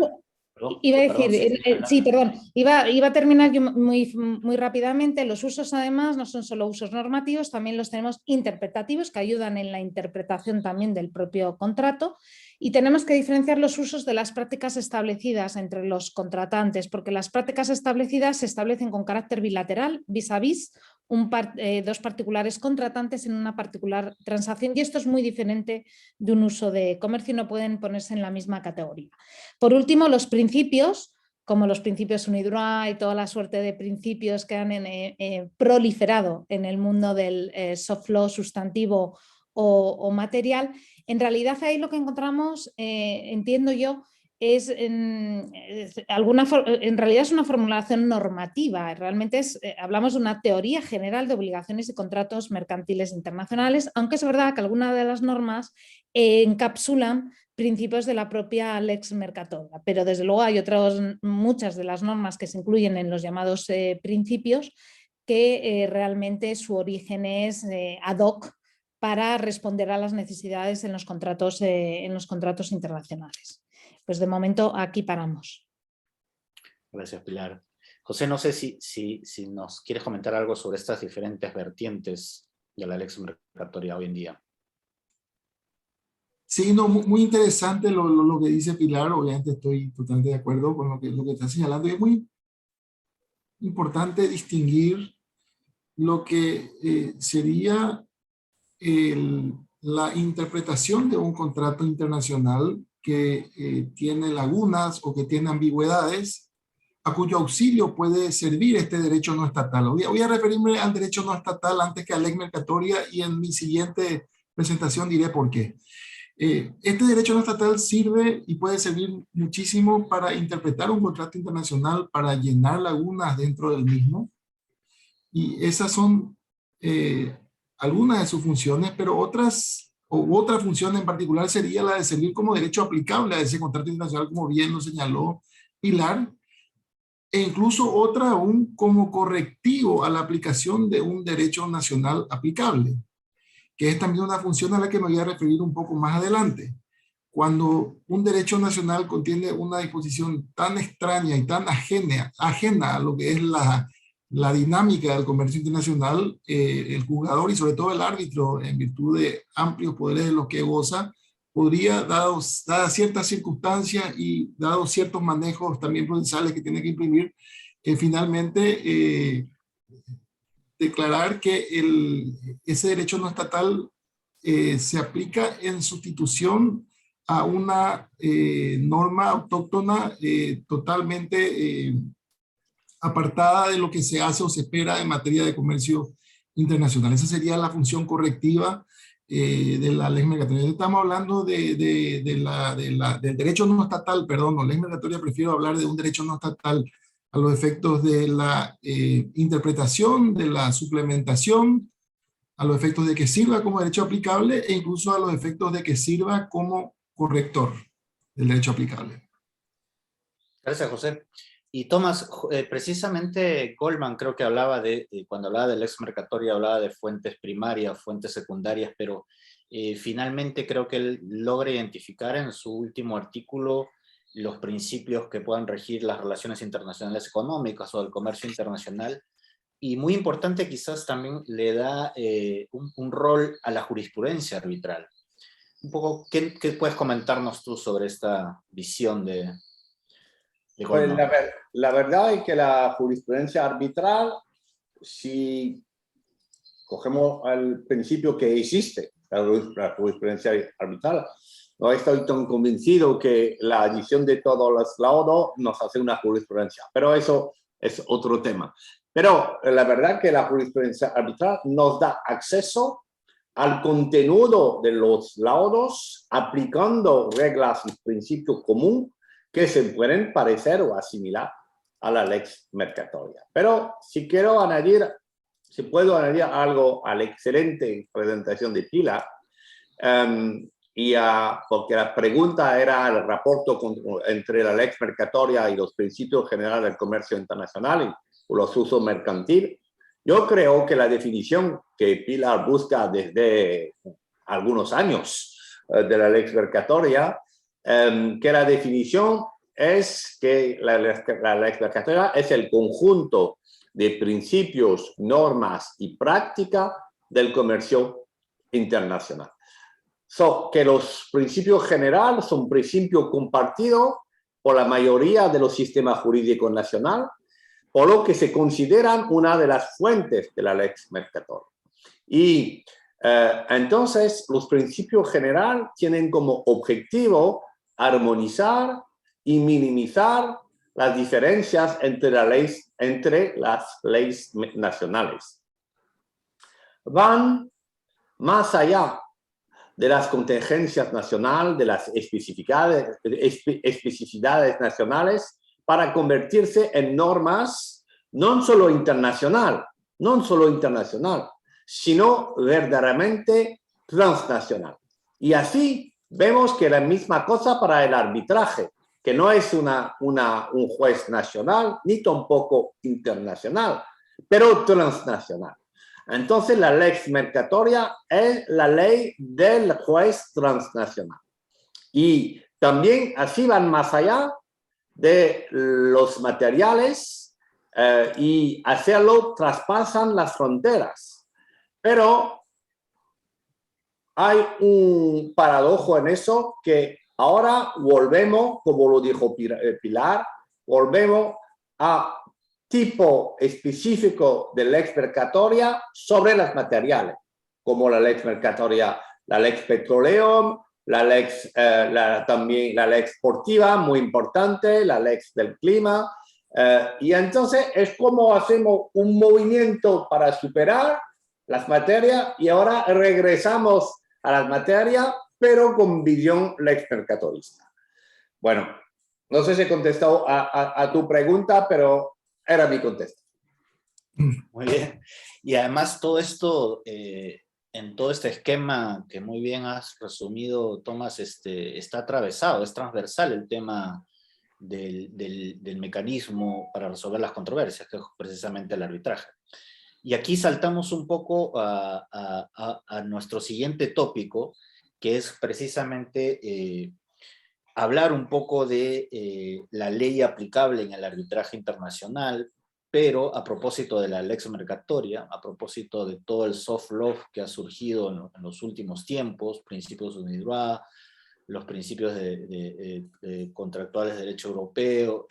Perdón, Iba a decir, perdón, iba a terminar yo muy rápidamente. Los usos, además, no son solo usos normativos, también los tenemos interpretativos, que ayudan en la interpretación también del propio contrato, y tenemos que diferenciar los usos de las prácticas establecidas entre los contratantes, porque las prácticas establecidas se establecen con carácter bilateral, vis a vis, dos particulares contratantes en una particular transacción, y esto es muy diferente de un uso de comercio y no pueden ponerse en la misma categoría. Por último, los principios, como los principios UNIDROIT y toda la suerte de principios que han proliferado en el mundo del soft law sustantivo o material, en realidad ahí lo que encontramos, entiendo yo, en realidad es una formulación normativa. Realmente hablamos de una teoría general de obligaciones y contratos mercantiles internacionales, aunque es verdad que algunas de las normas encapsulan principios de la propia lex mercatoria, pero desde luego hay muchas de las normas que se incluyen en los llamados principios que realmente su origen es ad hoc para responder a las necesidades en los contratos internacionales. Pues de momento aquí paramos. Gracias, Pilar. José, no sé si nos quieres comentar algo sobre estas diferentes vertientes de la lex mercatoria hoy en día. Sí, no, muy interesante lo que dice Pilar. Obviamente estoy totalmente de acuerdo con lo que está señalando. Y es muy importante distinguir lo que sería la interpretación de un contrato internacional que tiene lagunas o que tiene ambigüedades a cuyo auxilio puede servir este derecho no estatal. Voy a referirme al derecho no estatal antes que a la lex mercatoria y en mi siguiente presentación diré por qué. Este derecho no estatal sirve y puede servir muchísimo para interpretar un contrato internacional, para llenar lagunas dentro del mismo. Y esas son algunas de sus funciones, pero otra función en particular sería la de servir como derecho aplicable a ese contrato internacional, como bien lo señaló Pilar, e incluso otra aún como correctivo a la aplicación de un derecho nacional aplicable, que es también una función a la que me voy a referir un poco más adelante. Cuando un derecho nacional contiene una disposición tan extraña y tan ajena a lo que es la dinámica del comercio internacional, el jugador y sobre todo el árbitro, en virtud de amplios poderes de los que goza, podría, dadas ciertas circunstancias y dados ciertos manejos también procesales que tiene que imprimir, finalmente declarar que ese derecho no estatal se aplica en sustitución a una norma autóctona totalmente apartada de lo que se hace o se espera en materia de comercio internacional. Esa sería la función correctiva de la ley migratoria. Estamos hablando del derecho no estatal, perdón, no ley migratoria, prefiero hablar de un derecho no estatal a los efectos de la interpretación, de la suplementación, a los efectos de que sirva como derecho aplicable e incluso a los efectos de que sirva como corrector del derecho aplicable. Gracias, José. Y Tomás, precisamente Goldman creo que hablaba cuando hablaba del lex mercatoria, hablaba de fuentes primarias, fuentes secundarias, pero finalmente creo que él logra identificar en su último artículo los principios que puedan regir las relaciones internacionales económicas o el comercio internacional. Y muy importante, quizás también le da un rol a la jurisprudencia arbitral. Un poco, ¿qué puedes comentarnos tú sobre esta visión de Pues la verdad es que la jurisprudencia arbitral, si cogemos el principio que existe, la jurisprudencia arbitral, no estoy tan convencido que la adición de todos los laudos nos hace una jurisprudencia, pero eso es otro tema. Pero la verdad que la jurisprudencia arbitral nos da acceso al contenido de los laudos aplicando reglas y principios comunes que se pueden parecer o asimilar a la lex mercatoria. Pero si quiero añadir, si puedo añadir algo a la excelente presentación de Pilar, porque la pregunta era el rapporto entre la lex mercatoria y los principios generales del comercio internacional y los usos mercantil. Yo creo que la definición que Pilar busca desde algunos años de la lex mercatoria, que la definición es que la lex mercatoria es el conjunto de principios, normas y prácticas del comercio internacional. Que los principios generales son principios compartidos por la mayoría de los sistemas jurídicos nacionales, por lo que se consideran una de las fuentes de la lex mercatoria. Y entonces los principios generales tienen como objetivo armonizar y minimizar las diferencias entre las leyes nacionales. Van más allá de las contingencias nacionales, de las especificidades nacionales, para convertirse en normas no solo internacional, sino verdaderamente transnacional. Y así vemos que la misma cosa para el arbitraje, que no es un juez nacional ni tampoco internacional, pero transnacional. Entonces la lex mercatoria es la ley del juez transnacional. Y también así van más allá de los materiales y hacerlo traspasan las fronteras. Pero hay un paradojo en eso, que ahora volvemos, como lo dijo Pilar, volvemos a tipo específico de lex mercatoria sobre las materiales, como la lex mercatoria, la lex petroleum, también la lex sportiva, muy importante, la lex del clima, Y entonces es como hacemos un movimiento para superar las materias y ahora regresamos a las materias, pero con visión lexmercatorista. Bueno, no sé si he contestado a tu pregunta, pero era mi contexto. Muy bien. Y además todo esto, en todo este esquema que muy bien has resumido, Tomás, está atravesado, es transversal el tema del mecanismo para resolver las controversias, que es precisamente el arbitraje. Y aquí saltamos un poco a nuestro siguiente tópico, que es precisamente hablar un poco de la ley aplicable en el arbitraje internacional, pero a propósito de la lex mercatoria, a propósito de todo el soft law que ha surgido en los últimos tiempos, principios de UNIDROIT, los principios contractuales de derecho europeo,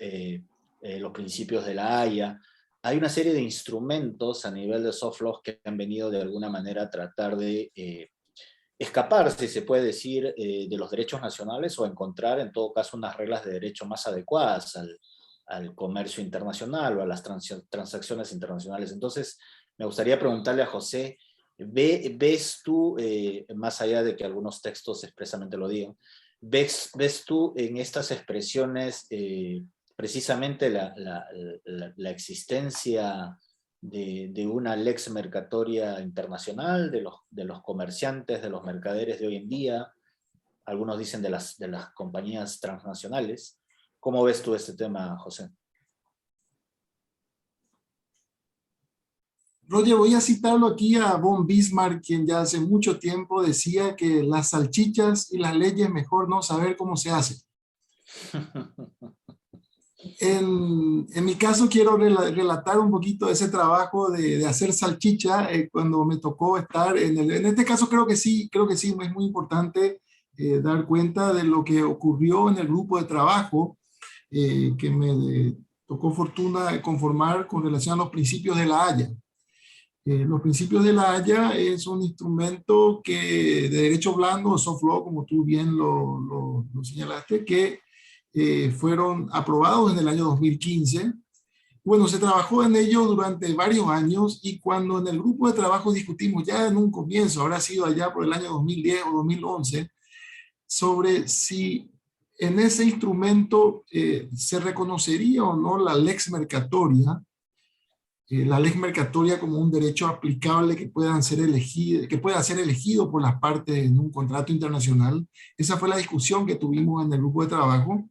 los principios de la Haya. Hay una serie de instrumentos a nivel de soft law que han venido de alguna manera a tratar de escapar, si se puede decir, de los derechos nacionales o encontrar en todo caso unas reglas de derecho más adecuadas al comercio internacional o a las transacciones internacionales. Entonces, me gustaría preguntarle a José, ¿ves tú, más allá de que algunos textos expresamente lo digan, ves tú en estas expresiones precisamente la existencia de una lex mercatoria internacional, de los comerciantes, de los mercaderes de hoy en día, algunos dicen de las compañías transnacionales? ¿Cómo ves tú este tema, José? Roger, voy a citarlo aquí a von Bismarck, quien ya hace mucho tiempo decía que las salchichas y las leyes mejor no saber cómo se hace. En mi caso quiero relatar un poquito ese trabajo de hacer salchicha cuando me tocó estar en este caso creo que sí, es muy importante dar cuenta de lo que ocurrió en el grupo de trabajo que me tocó fortuna conformar con relación a los principios de la Haya. Los principios de la Haya es un instrumento de derecho blando o soft law, como tú bien lo señalaste, que fueron aprobados en el año 2015. Bueno, se trabajó en ello durante varios años y cuando en el grupo de trabajo discutimos ya en un comienzo, habrá sido allá por el año 2010 o 2011, sobre si en ese instrumento se reconocería o no la lex mercatoria, como un derecho aplicable que pueda ser elegido por las partes en un contrato internacional. Esa fue la discusión que tuvimos en el grupo de trabajo.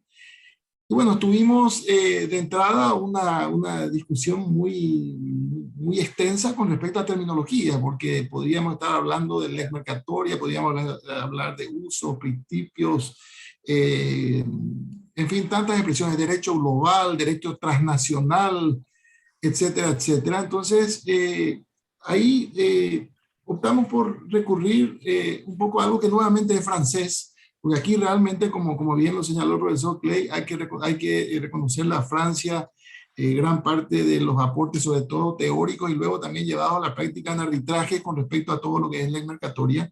Y bueno, tuvimos de entrada una discusión muy extensa con respecto a terminología, porque podríamos estar hablando de lex mercatoria, podríamos hablar de usos, principios, en fin, tantas expresiones, derecho global, derecho transnacional, etcétera, etcétera. Entonces, ahí optamos por recurrir un poco a algo que nuevamente es francés, porque aquí realmente, como bien lo señaló el profesor Clay, hay que reconocer la Francia, gran parte de los aportes, sobre todo teóricos, y luego también llevados a la práctica en arbitraje con respecto a todo lo que es ley mercatoria.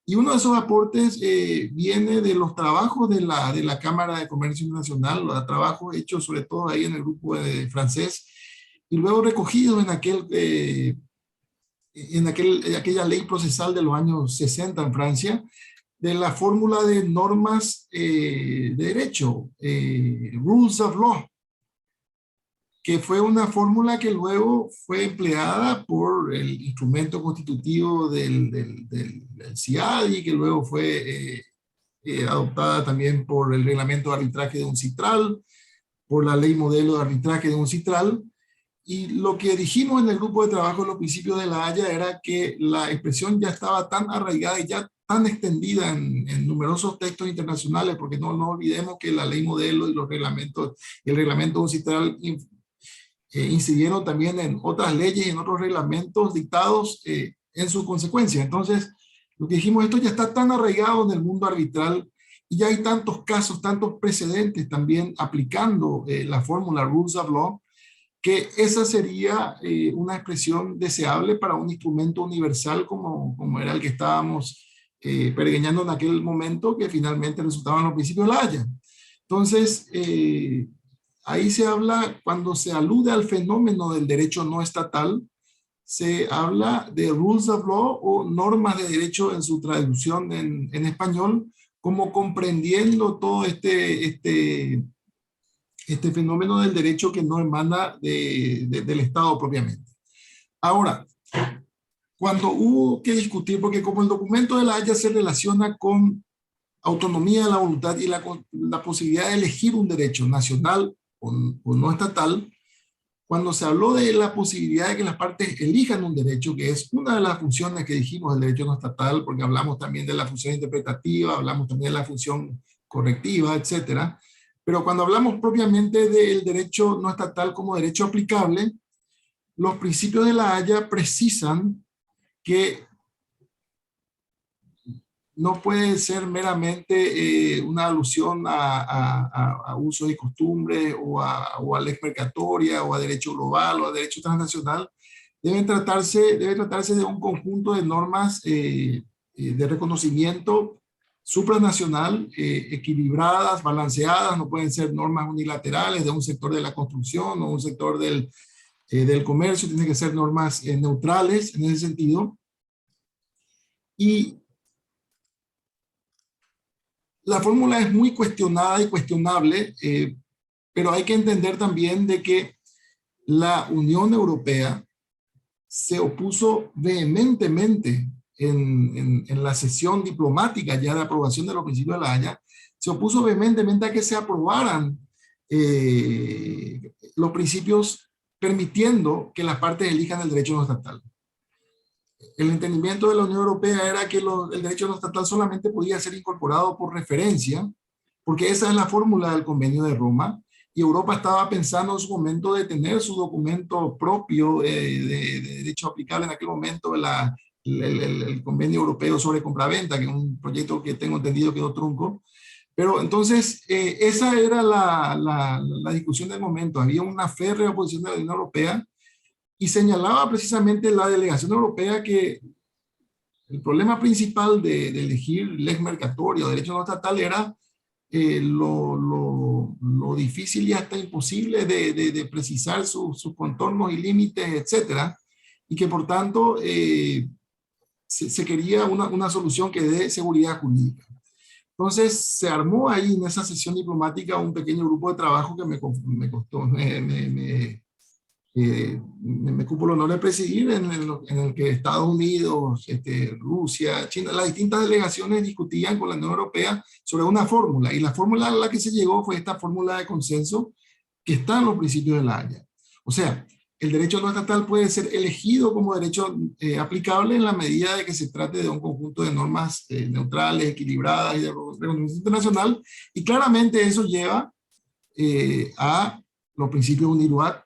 Y uno de esos aportes viene de los trabajos de la Cámara de Comercio Internacional, los trabajos hechos sobre todo ahí en el grupo francés, y luego recogidos en aquella ley procesal de los años 60 en Francia, de la fórmula de normas de derecho, Rules of Law, que fue una fórmula que luego fue empleada por el instrumento constitutivo del CIADI, que luego fue adoptada también por el reglamento de arbitraje de UNCITRAL, por la ley modelo de arbitraje de UNCITRAL. Y lo que dijimos en el grupo de trabajo, los principios de la Haya, era que la expresión ya estaba tan arraigada y ya tan extendida en numerosos textos internacionales, porque no olvidemos que la ley modelo y los reglamentos, el reglamento UNCITRAL incidieron también en otras leyes y en otros reglamentos dictados en su consecuencia. Entonces, lo que dijimos, esto ya está tan arraigado en el mundo arbitral y ya hay tantos casos, tantos precedentes también aplicando la fórmula Rules of Law, que esa sería una expresión deseable para un instrumento universal como era el que estábamos pergeñando en aquel momento, que finalmente resultaban los principios de la Haya. Entonces, ahí se habla, cuando se alude al fenómeno del derecho no estatal, se habla de rules of law o normas de derecho en su traducción en español, como comprendiendo todo este fenómeno del derecho que no emana del Estado propiamente. Ahora, cuando hubo que discutir, porque como el documento de La Haya se relaciona con autonomía de la voluntad y la posibilidad de elegir un derecho nacional o no estatal, cuando se habló de la posibilidad de que las partes elijan un derecho, que es una de las funciones que dijimos del derecho no estatal, porque hablamos también de la función interpretativa, hablamos también de la función correctiva, etcétera. Pero cuando hablamos propiamente del derecho no estatal como derecho aplicable, los principios de La Haya precisan que no puede ser meramente una alusión a usos y costumbres o a lex mercatoria o a derecho global o a derecho transnacional. Debe tratarse de un conjunto de normas de reconocimiento supranacional, equilibradas, balanceadas. No pueden ser normas unilaterales de un sector de la construcción o un sector del comercio. Tienen que ser normas neutrales en ese sentido. Y la fórmula es muy cuestionada y cuestionable, pero hay que entender también de que la Unión Europea se opuso vehementemente en la sesión diplomática ya de aprobación de los principios de La Haya, se opuso vehementemente a que se aprobaran los principios permitiendo que las partes elijan el derecho no estatal. El entendimiento de la Unión Europea era que el derecho no estatal solamente podía ser incorporado por referencia, porque esa es la fórmula del Convenio de Roma, y Europa estaba pensando en su momento de tener su documento propio de derecho aplicable en aquel momento, el Convenio Europeo sobre Compraventa, que es un proyecto que tengo entendido quedó trunco. Pero entonces, esa era la discusión del momento. Había una férrea oposición de la Unión Europea, y señalaba precisamente la delegación europea que el problema principal de elegir lex mercatoria o derecho no estatal era lo difícil y hasta imposible de precisar sus contornos y límites, etcétera, y que por tanto se quería una solución que dé seguridad jurídica. Entonces se armó ahí en esa sesión diplomática un pequeño grupo de trabajo que me cupo el honor de presidir, en el que Estados Unidos, Rusia, China, las distintas delegaciones discutían con la Unión Europea sobre una fórmula, y la fórmula a la que se llegó fue esta fórmula de consenso que está en los principios de La Haya. O sea, el derecho no estatal puede ser elegido como derecho aplicable en la medida de que se trate de un conjunto de normas neutrales, equilibradas y de reconocimiento internacional, y claramente eso lleva a los principios UNILUAT,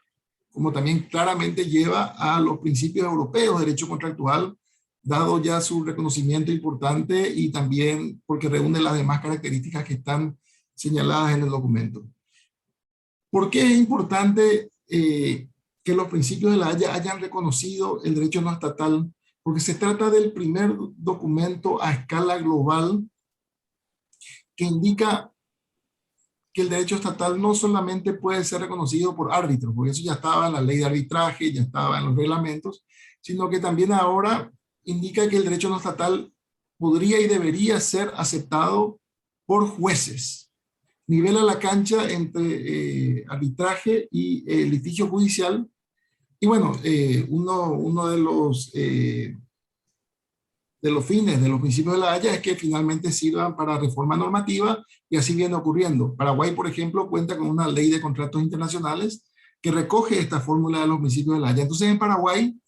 como también claramente lleva a los principios europeos de derecho contractual, dado ya su reconocimiento importante y también porque reúne las demás características que están señaladas en el documento. ¿Por qué es importante que los principios de La Haya hayan reconocido el derecho no estatal? Porque se trata del primer documento a escala global que indica que el derecho estatal no solamente puede ser reconocido por árbitros, porque eso ya estaba en la ley de arbitraje, ya estaba en los reglamentos, sino que también ahora indica que el derecho no estatal podría y debería ser aceptado por jueces. Nivela la cancha entre arbitraje y litigio judicial. Y bueno, uno de los fines de los principios de La Haya es que finalmente sirvan para reforma normativa, y así viene ocurriendo. Paraguay, por ejemplo, cuenta con una ley de contratos internacionales que recoge esta fórmula de los principios de La Haya. Entonces, en Paraguay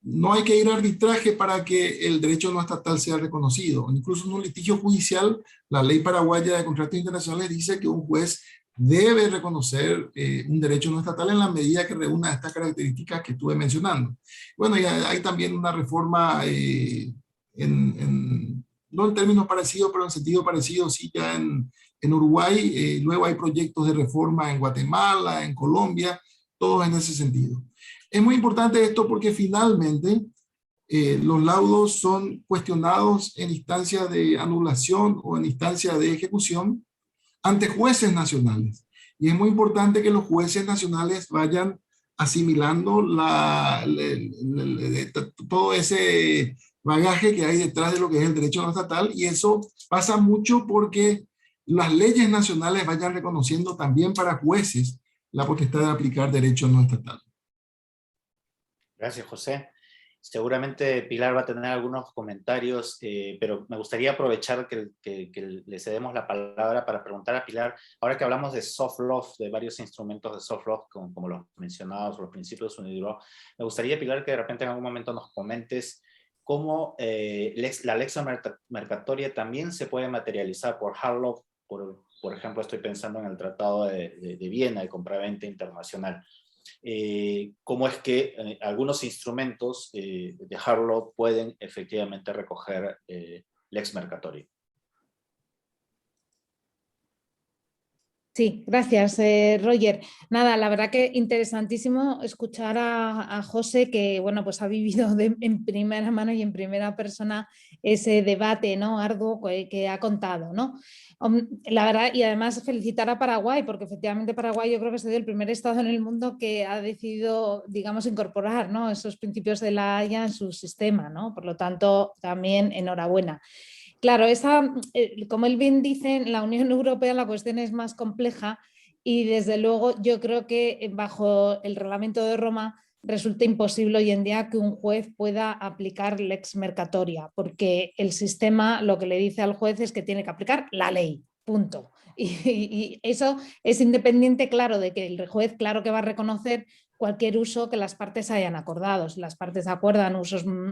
no hay que ir a arbitraje para que el derecho no estatal sea reconocido. Incluso en un litigio judicial, la ley paraguaya de contratos internacionales dice que un juez debe reconocer un derecho no estatal en la medida que reúna estas características que estuve mencionando. Bueno, y hay también una reforma no en términos parecidos, pero en sentido parecido, sí, ya en Uruguay. Luego hay proyectos de reforma en Guatemala, en Colombia, todos en ese sentido. Es muy importante esto porque finalmente los laudos son cuestionados en instancia de anulación o en instancia de ejecución ante jueces nacionales. Y es muy importante que los jueces nacionales vayan asimilando todo ese bagaje que hay detrás de lo que es el derecho no estatal, y eso pasa mucho porque las leyes nacionales vayan reconociendo también para jueces la potestad de aplicar derecho no estatal. Gracias, José. Seguramente Pilar va a tener algunos comentarios, pero me gustaría aprovechar que le cedemos la palabra para preguntar a Pilar, ahora que hablamos de soft law, de varios instrumentos de soft law, como los mencionados, los principios de Unilaw, me gustaría, Pilar, que de repente en algún momento nos comentes cómo la lex mercatoria también se puede materializar por hard law. Por ejemplo, estoy pensando en el Tratado de Viena de compraventa internacional. Cómo es que algunos instrumentos de hard law pueden efectivamente recoger lex mercatoria. Sí, gracias, Roger. Nada, la verdad que interesantísimo escuchar a José, que bueno, pues ha vivido en primera mano y en primera persona ese debate, ¿no?, arduo que ha contado, ¿no? La verdad, y además felicitar a Paraguay, porque efectivamente Paraguay yo creo que es el primer estado en el mundo que ha decidido, digamos, incorporar, ¿no?, esos principios de la Haya en su sistema, ¿no? Por lo tanto, también enhorabuena. Claro, como él bien dice, en la Unión Europea la cuestión es más compleja y desde luego yo creo que bajo el reglamento de Roma resulta imposible hoy en día que un juez pueda aplicar lex mercatoria, porque el sistema lo que le dice al juez es que tiene que aplicar la ley, punto. Y eso es independiente, claro, de que el juez, claro que va a reconocer cualquier uso que las partes hayan acordado. Si las partes acuerdan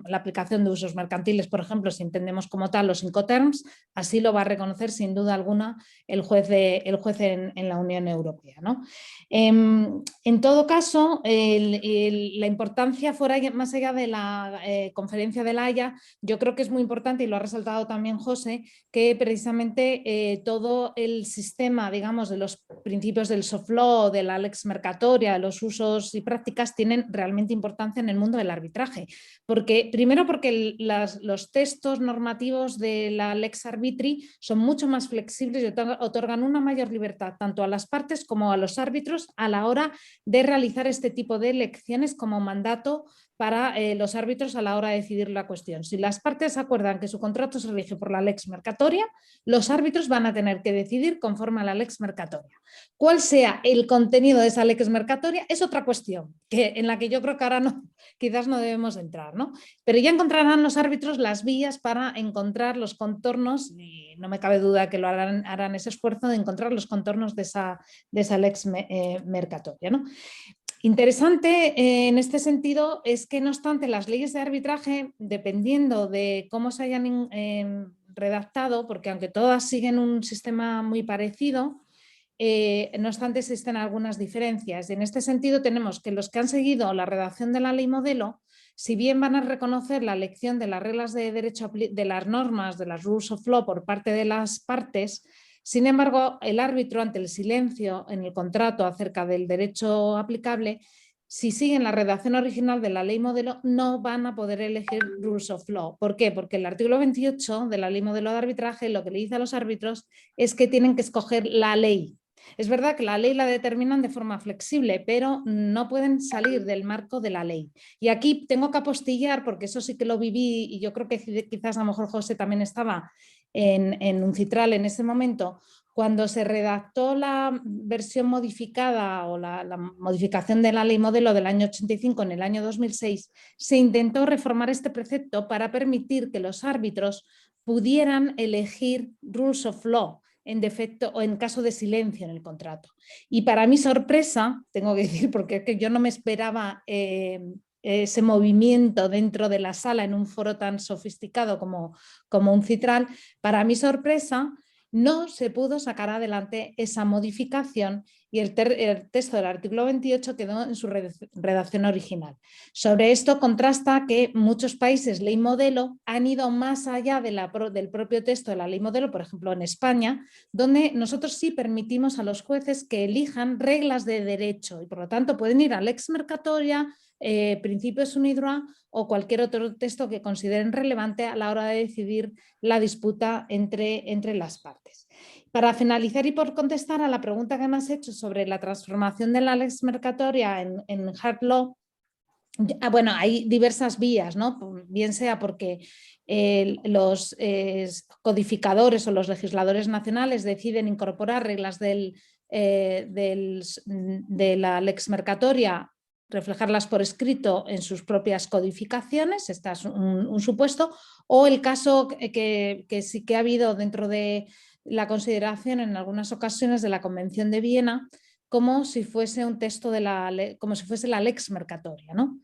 la aplicación de usos mercantiles, por ejemplo, si entendemos como tal los Incoterms, así lo va a reconocer sin duda alguna el juez en la Unión Europea, ¿no? En todo caso, la importancia fuera más allá de la conferencia de La Haya, yo creo que es muy importante, y lo ha resaltado también José, que precisamente todo el sistema, digamos, de los principios del soft law, de la lex mercatoria, de los usos y prácticas tienen realmente importancia en el mundo del arbitraje. Primero porque los textos normativos de la lex arbitri son mucho más flexibles y otorgan una mayor libertad tanto a las partes como a los árbitros a la hora de realizar este tipo de elecciones como mandato para los árbitros a la hora de decidir la cuestión. Si las partes acuerdan que su contrato se rige por la lex mercatoria, los árbitros van a tener que decidir conforme a la lex mercatoria. ¿Cuál sea el contenido de esa lex mercatoria? Es otra cuestión en la que yo creo que ahora quizás no debemos entrar, ¿no? Pero ya encontrarán los árbitros las vías para encontrar los contornos, y no me cabe duda que lo harán ese esfuerzo de encontrar los contornos de esa lex mercatoria, ¿no? Interesante en este sentido es que, no obstante, las leyes de arbitraje, dependiendo de cómo se hayan redactado, porque aunque todas siguen un sistema muy parecido, no obstante existen algunas diferencias. Y en este sentido tenemos que los que han seguido la redacción de la ley modelo, si bien van a reconocer la elección de las reglas de derecho, de las normas, de las rules of law por parte de las partes, sin embargo, el árbitro, ante el silencio en el contrato acerca del derecho aplicable, si siguen la redacción original de la ley modelo, no van a poder elegir rules of law. ¿Por qué? Porque el artículo 28 de la ley modelo de arbitraje lo que le dice a los árbitros es que tienen que escoger la ley. Es verdad que la ley la determinan de forma flexible, pero no pueden salir del marco de la ley. Y aquí tengo que apostillar, porque eso sí que lo viví, y yo creo que quizás a lo mejor José también estaba en UNCITRAL en ese momento, cuando se redactó la versión modificada o la modificación de la ley modelo del año 85 en el año 2006, se intentó reformar este precepto para permitir que los árbitros pudieran elegir rules of law en defecto o en caso de silencio en el contrato. Y para mi sorpresa, tengo que decir, porque es que yo no me esperaba ese movimiento dentro de la sala en un foro tan sofisticado como UNCITRAL, para mi sorpresa no se pudo sacar adelante esa modificación y el texto del artículo 28 quedó en su redacción original. Sobre esto contrasta que muchos países ley modelo han ido más allá del propio texto de la ley modelo, por ejemplo en España, donde nosotros sí permitimos a los jueces que elijan reglas de derecho y por lo tanto pueden ir a lex mercatoria, principios UNIDROIT o cualquier otro texto que consideren relevante a la hora de decidir la disputa entre las partes. Para finalizar y por contestar a la pregunta que me has hecho sobre la transformación de la lex mercatoria en hard law, bueno, hay diversas vías, ¿no? Bien sea porque los codificadores o los legisladores nacionales deciden incorporar reglas de la lex mercatoria, reflejarlas por escrito en sus propias codificaciones, este es un supuesto, o el caso que sí que ha habido dentro de la consideración en algunas ocasiones de la Convención de Viena, como si fuese un texto como si fuese la lex mercatoria, ¿no?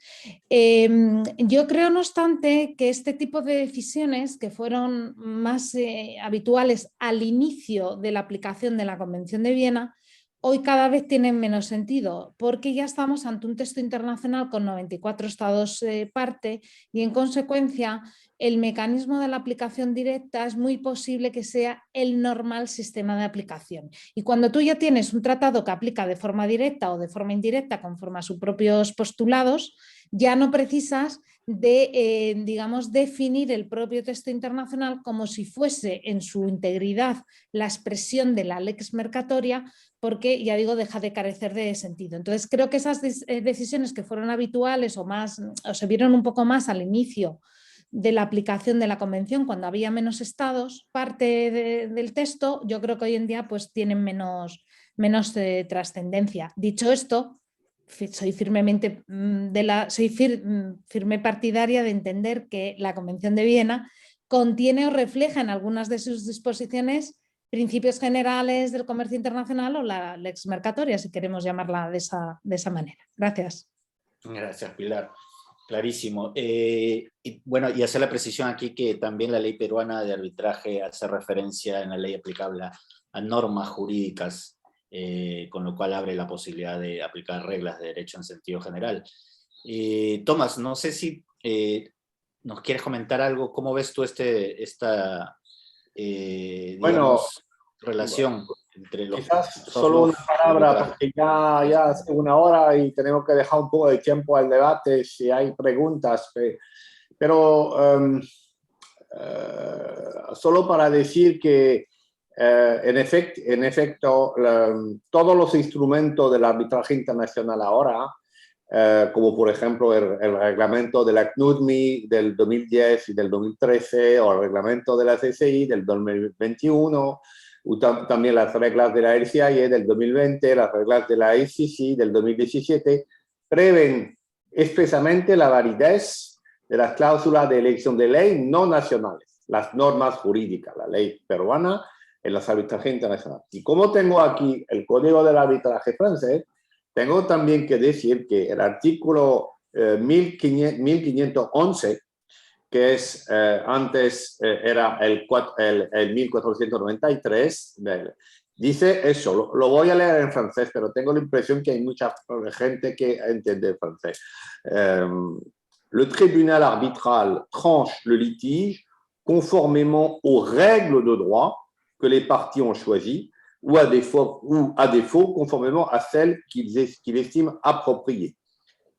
Yo creo, no obstante, que este tipo de decisiones que fueron más habituales al inicio de la aplicación de la Convención de Viena, hoy cada vez tienen menos sentido, porque ya estamos ante un texto internacional con 94 estados parte y, en consecuencia, el mecanismo de la aplicación directa es muy posible que sea el normal sistema de aplicación. Y cuando tú ya tienes un tratado que aplica de forma directa o de forma indirecta conforme a sus propios postulados, ya no precisas de, digamos, definir el propio texto internacional como si fuese en su integridad la expresión de la lex mercatoria, porque, ya digo, deja de carecer de sentido. Entonces, creo que esas decisiones que fueron habituales o se vieron un poco más al inicio de la aplicación de la convención, cuando había menos estados, parte del texto, yo creo que hoy en día pues tienen menos trascendencia. Dicho esto, soy firmemente firme partidaria de entender que la Convención de Viena contiene o refleja en algunas de sus disposiciones principios generales del comercio internacional o la lex mercatoria, si queremos llamarla de esa manera. Gracias. Gracias, Pilar. Clarísimo. Y bueno, y hacer la precisión aquí que también la ley peruana de arbitraje hace referencia en la ley aplicable a normas jurídicas, con lo cual abre la posibilidad de aplicar reglas de derecho en sentido general. Tomás, no sé si nos quieres comentar algo. ¿Cómo ves tú esta digamos, relación entre los... Quizás solo una palabra, porque ya hace una hora y tenemos que dejar un poco de tiempo al debate si hay preguntas, pero solo para decir que en efecto todos los instrumentos del arbitraje internacional ahora, como por ejemplo el reglamento de la CNUDMI del 2010 y del 2013, o el reglamento de la CCI del 2021, también las reglas de la LCIE del 2020, las reglas de la ICC del 2017, prevén expresamente la validez de las cláusulas de elección de ley no nacionales, las normas jurídicas, la ley peruana en los arbitrajes internacionales. Y como tengo aquí el Código del Arbitraje francés, tengo también que decir que el artículo 1511, que es antes era el 1493, dice eso. Lo voy a leer en francés, pero tengo la impresión que hay mucha gente que entiende el francés. Le tribunal arbitral tranche le litige conformément aux règles de droit que les parties ont choisies, ou à défaut conformément à celles qu'il estime appropriées.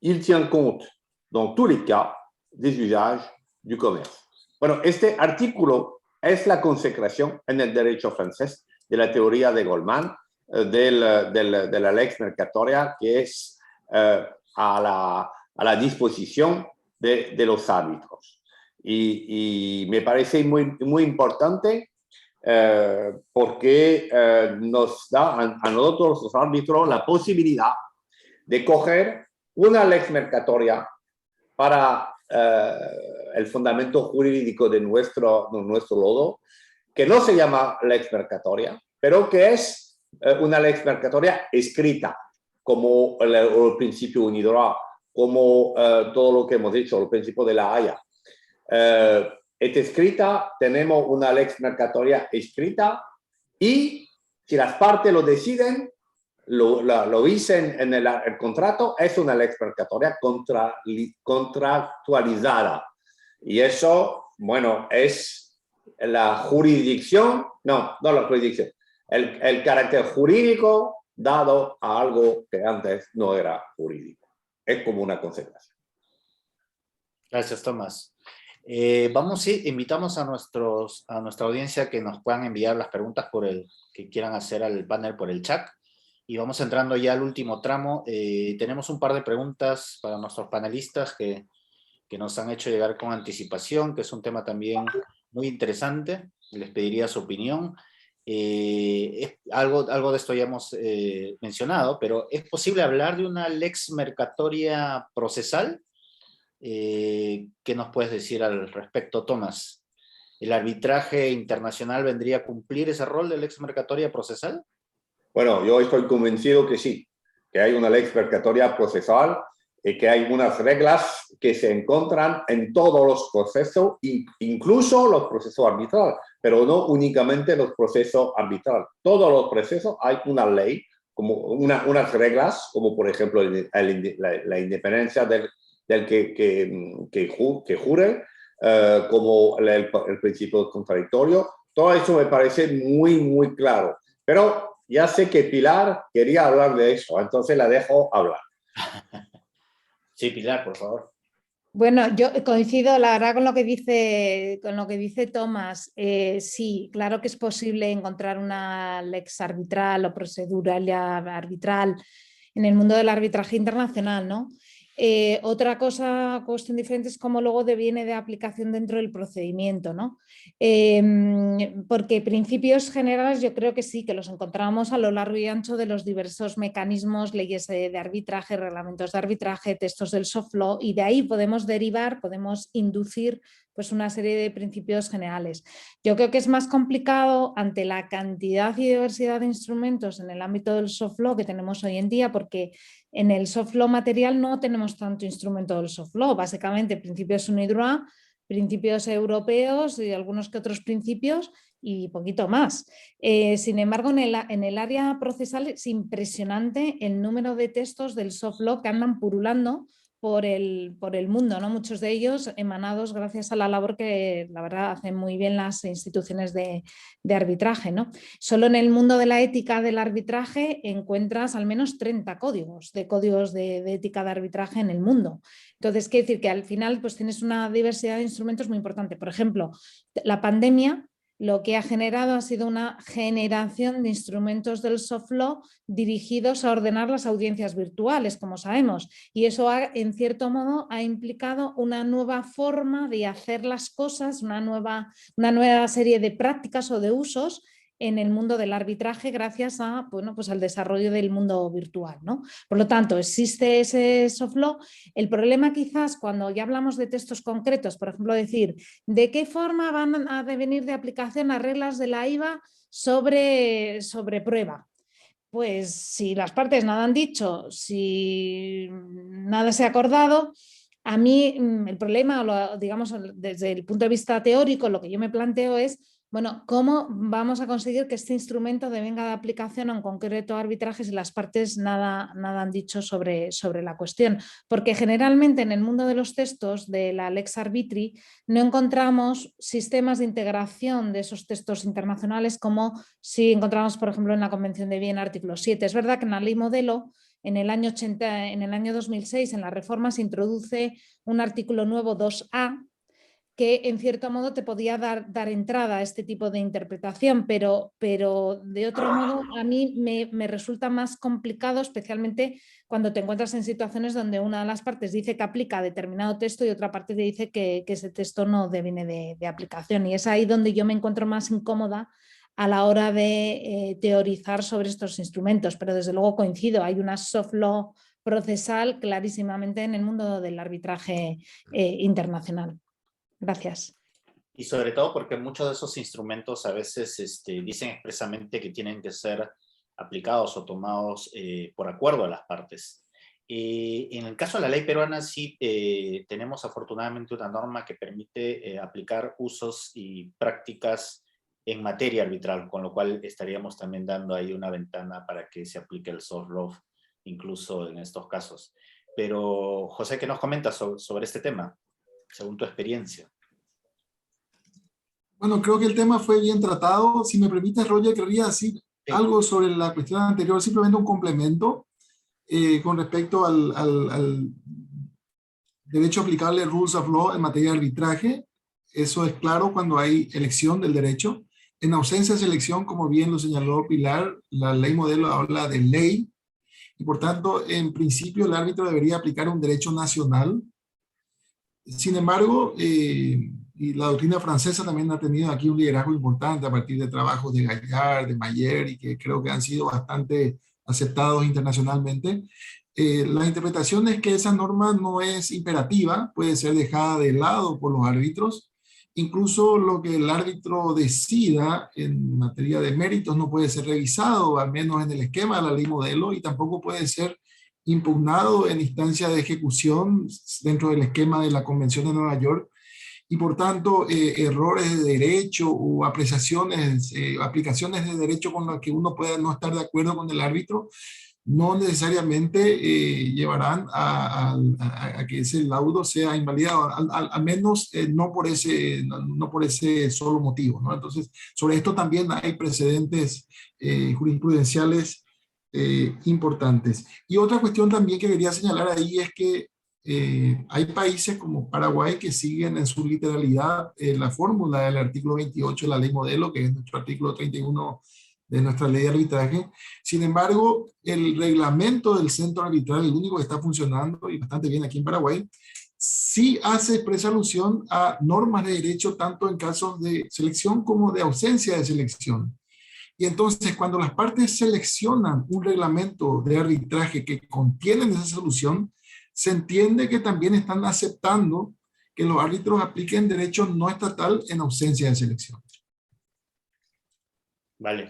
Il tient compte, dans tous les cas, des usages du comercio. Bueno, este artículo es la consecración en el derecho francés de la teoría de Goldman, de la lex mercatoria, que es a la disposición de los árbitros. Y me parece muy importante porque nos da a nosotros, los árbitros, la posibilidad de coger una lex mercatoria para el fundamento jurídico de nuestro lodo, que no se llama lex mercatoria, pero que es una lex mercatoria escrita, como el principio unidroit, como todo lo que hemos dicho, el principio de la Haya. Está escrita, tenemos una lex mercatoria escrita, y si las partes lo deciden, lo dicen en el contrato, es una lex mercatoria contractualizada. Y eso, bueno, es la jurisdicción, no la jurisdicción, el carácter jurídico dado a algo que antes no era jurídico. Es como una consecuencia. Gracias, Tomás. Invitamos a nuestra audiencia que nos puedan enviar las preguntas que quieran hacer al panel por el chat. Y vamos entrando ya al último tramo. Tenemos un par de preguntas para nuestros panelistas que nos han hecho llegar con anticipación, que es un tema también muy interesante. Les pediría su opinión. Algo de esto ya hemos mencionado, pero ¿es posible hablar de una lex mercatoria procesal? ¿Qué nos puedes decir al respecto, Tomás? ¿El arbitraje internacional vendría a cumplir ese rol de lex mercatoria procesal? Bueno, yo estoy convencido que sí, que hay una lex mercatoria procesal y que hay unas reglas que se encuentran en todos los procesos, incluso los procesos arbitrales, pero no únicamente los procesos arbitrales. Todos los procesos hay una ley, como unas reglas, como por ejemplo la independencia del que jure, como el principio contradictorio. Todo eso me parece muy, muy claro. Pero ya sé que Pilar quería hablar de eso, entonces la dejo hablar. Sí, Pilar, por favor. Bueno, yo coincido, la verdad, con lo que dice Tomás. Sí, claro que es posible encontrar una lex arbitral o procedural arbitral en el mundo del arbitraje internacional, ¿no? Otra cuestión diferente es cómo luego deviene de aplicación dentro del procedimiento, ¿no? Porque principios generales yo creo que sí, que los encontramos a lo largo y ancho de los diversos mecanismos, leyes de arbitraje, reglamentos de arbitraje, textos del soft law, y de ahí podemos derivar, podemos inducir pues una serie de principios generales. Yo creo que es más complicado ante la cantidad y diversidad de instrumentos en el ámbito del soft law que tenemos hoy en día, porque en el soft law material no tenemos tanto instrumento del soft law, básicamente principios UNIDROIT, principios europeos y algunos que otros principios y poquito más. Sin embargo, en el área procesal es impresionante el número de textos del soft law que andan purulando por el mundo, ¿no? Muchos de ellos emanados gracias a la labor que la verdad hacen muy bien las instituciones de arbitraje, ¿no? Solo en el mundo de la ética del arbitraje encuentras al menos 30 códigos de ética de arbitraje en el mundo. Entonces, quiere decir que al final pues, tienes una diversidad de instrumentos muy importante. Por ejemplo, la pandemia lo que ha generado ha sido una generación de instrumentos del soft law dirigidos a ordenar las audiencias virtuales, como sabemos, y eso en cierto modo ha implicado una nueva forma de hacer las cosas, una nueva serie de prácticas o de usos en el mundo del arbitraje gracias a, bueno, pues al desarrollo del mundo virtual, ¿no? Por lo tanto, existe ese soft law. El problema quizás cuando ya hablamos de textos concretos, por ejemplo, decir de qué forma van a devenir de aplicación las reglas de la IVA sobre prueba. Pues si las partes nada han dicho, si nada se ha acordado, a mí el problema, digamos, desde el punto de vista teórico, lo que yo me planteo es, bueno, ¿cómo vamos a conseguir que este instrumento devenga de aplicación a un concreto arbitraje si las partes nada han dicho sobre la cuestión? Porque generalmente en el mundo de los textos de la Lex Arbitri no encontramos sistemas de integración de esos textos internacionales como si encontramos, por ejemplo, en la Convención de Viena, artículo 7. Es verdad que en la ley modelo, en el año 2006, en la reforma, se introduce un artículo nuevo 2A, que en cierto modo te podía dar entrada a este tipo de interpretación, pero de otro modo a mí me resulta más complicado, especialmente cuando te encuentras en situaciones donde una de las partes dice que aplica determinado texto y otra parte te dice que ese texto no deviene de aplicación. Y es ahí donde yo me encuentro más incómoda a la hora de teorizar sobre estos instrumentos, pero desde luego coincido, hay una soft law procesal clarísimamente en el mundo del arbitraje internacional. Gracias. Y sobre todo porque muchos de esos instrumentos a veces dicen expresamente que tienen que ser aplicados o tomados por acuerdo a las partes. En el caso de la ley peruana sí tenemos afortunadamente una norma que permite aplicar usos y prácticas en materia arbitral, con lo cual estaríamos también dando ahí una ventana para que se aplique el soft law incluso en estos casos. Pero José, ¿qué nos comentas sobre este tema, según tu experiencia? Bueno, creo que el tema fue bien tratado. Si me permites, Roger, querría decir algo sobre la cuestión anterior, simplemente un complemento con respecto al derecho aplicable Rules of Law en materia de arbitraje. Eso es claro cuando hay elección del derecho. En ausencia de selección, como bien lo señaló Pilar, la ley modelo habla de ley y por tanto, en principio, el árbitro debería aplicar un derecho nacional. Sin embargo, y la doctrina francesa también ha tenido aquí un liderazgo importante a partir de trabajos de Gaillard, de Mayer, y que creo que han sido bastante aceptados internacionalmente. La interpretación es que esa norma no es imperativa, puede ser dejada de lado por los árbitros. Incluso lo que el árbitro decida en materia de méritos no puede ser revisado, al menos en el esquema de la ley modelo, y tampoco puede ser impugnado en instancia de ejecución dentro del esquema de la Convención de Nueva York, y por tanto errores de derecho o apreciaciones, aplicaciones de derecho con las que uno pueda no estar de acuerdo con el árbitro, no necesariamente llevarán a que ese laudo sea invalidado, al menos no por ese solo motivo, ¿no? Entonces, sobre esto también hay precedentes jurisprudenciales importantes. Y otra cuestión también que quería señalar ahí es que hay países como Paraguay que siguen en su literalidad la fórmula del artículo 28 de la ley modelo, que es nuestro artículo 31 de nuestra ley de arbitraje. Sin embargo, el reglamento del centro arbitral, el único que está funcionando y bastante bien aquí en Paraguay, sí hace expresa alusión a normas de derecho tanto en casos de selección como de ausencia de selección. Y entonces, cuando las partes seleccionan un reglamento de arbitraje que contiene esa solución, se entiende que también están aceptando que los árbitros apliquen derecho no estatal en ausencia de selección. Vale,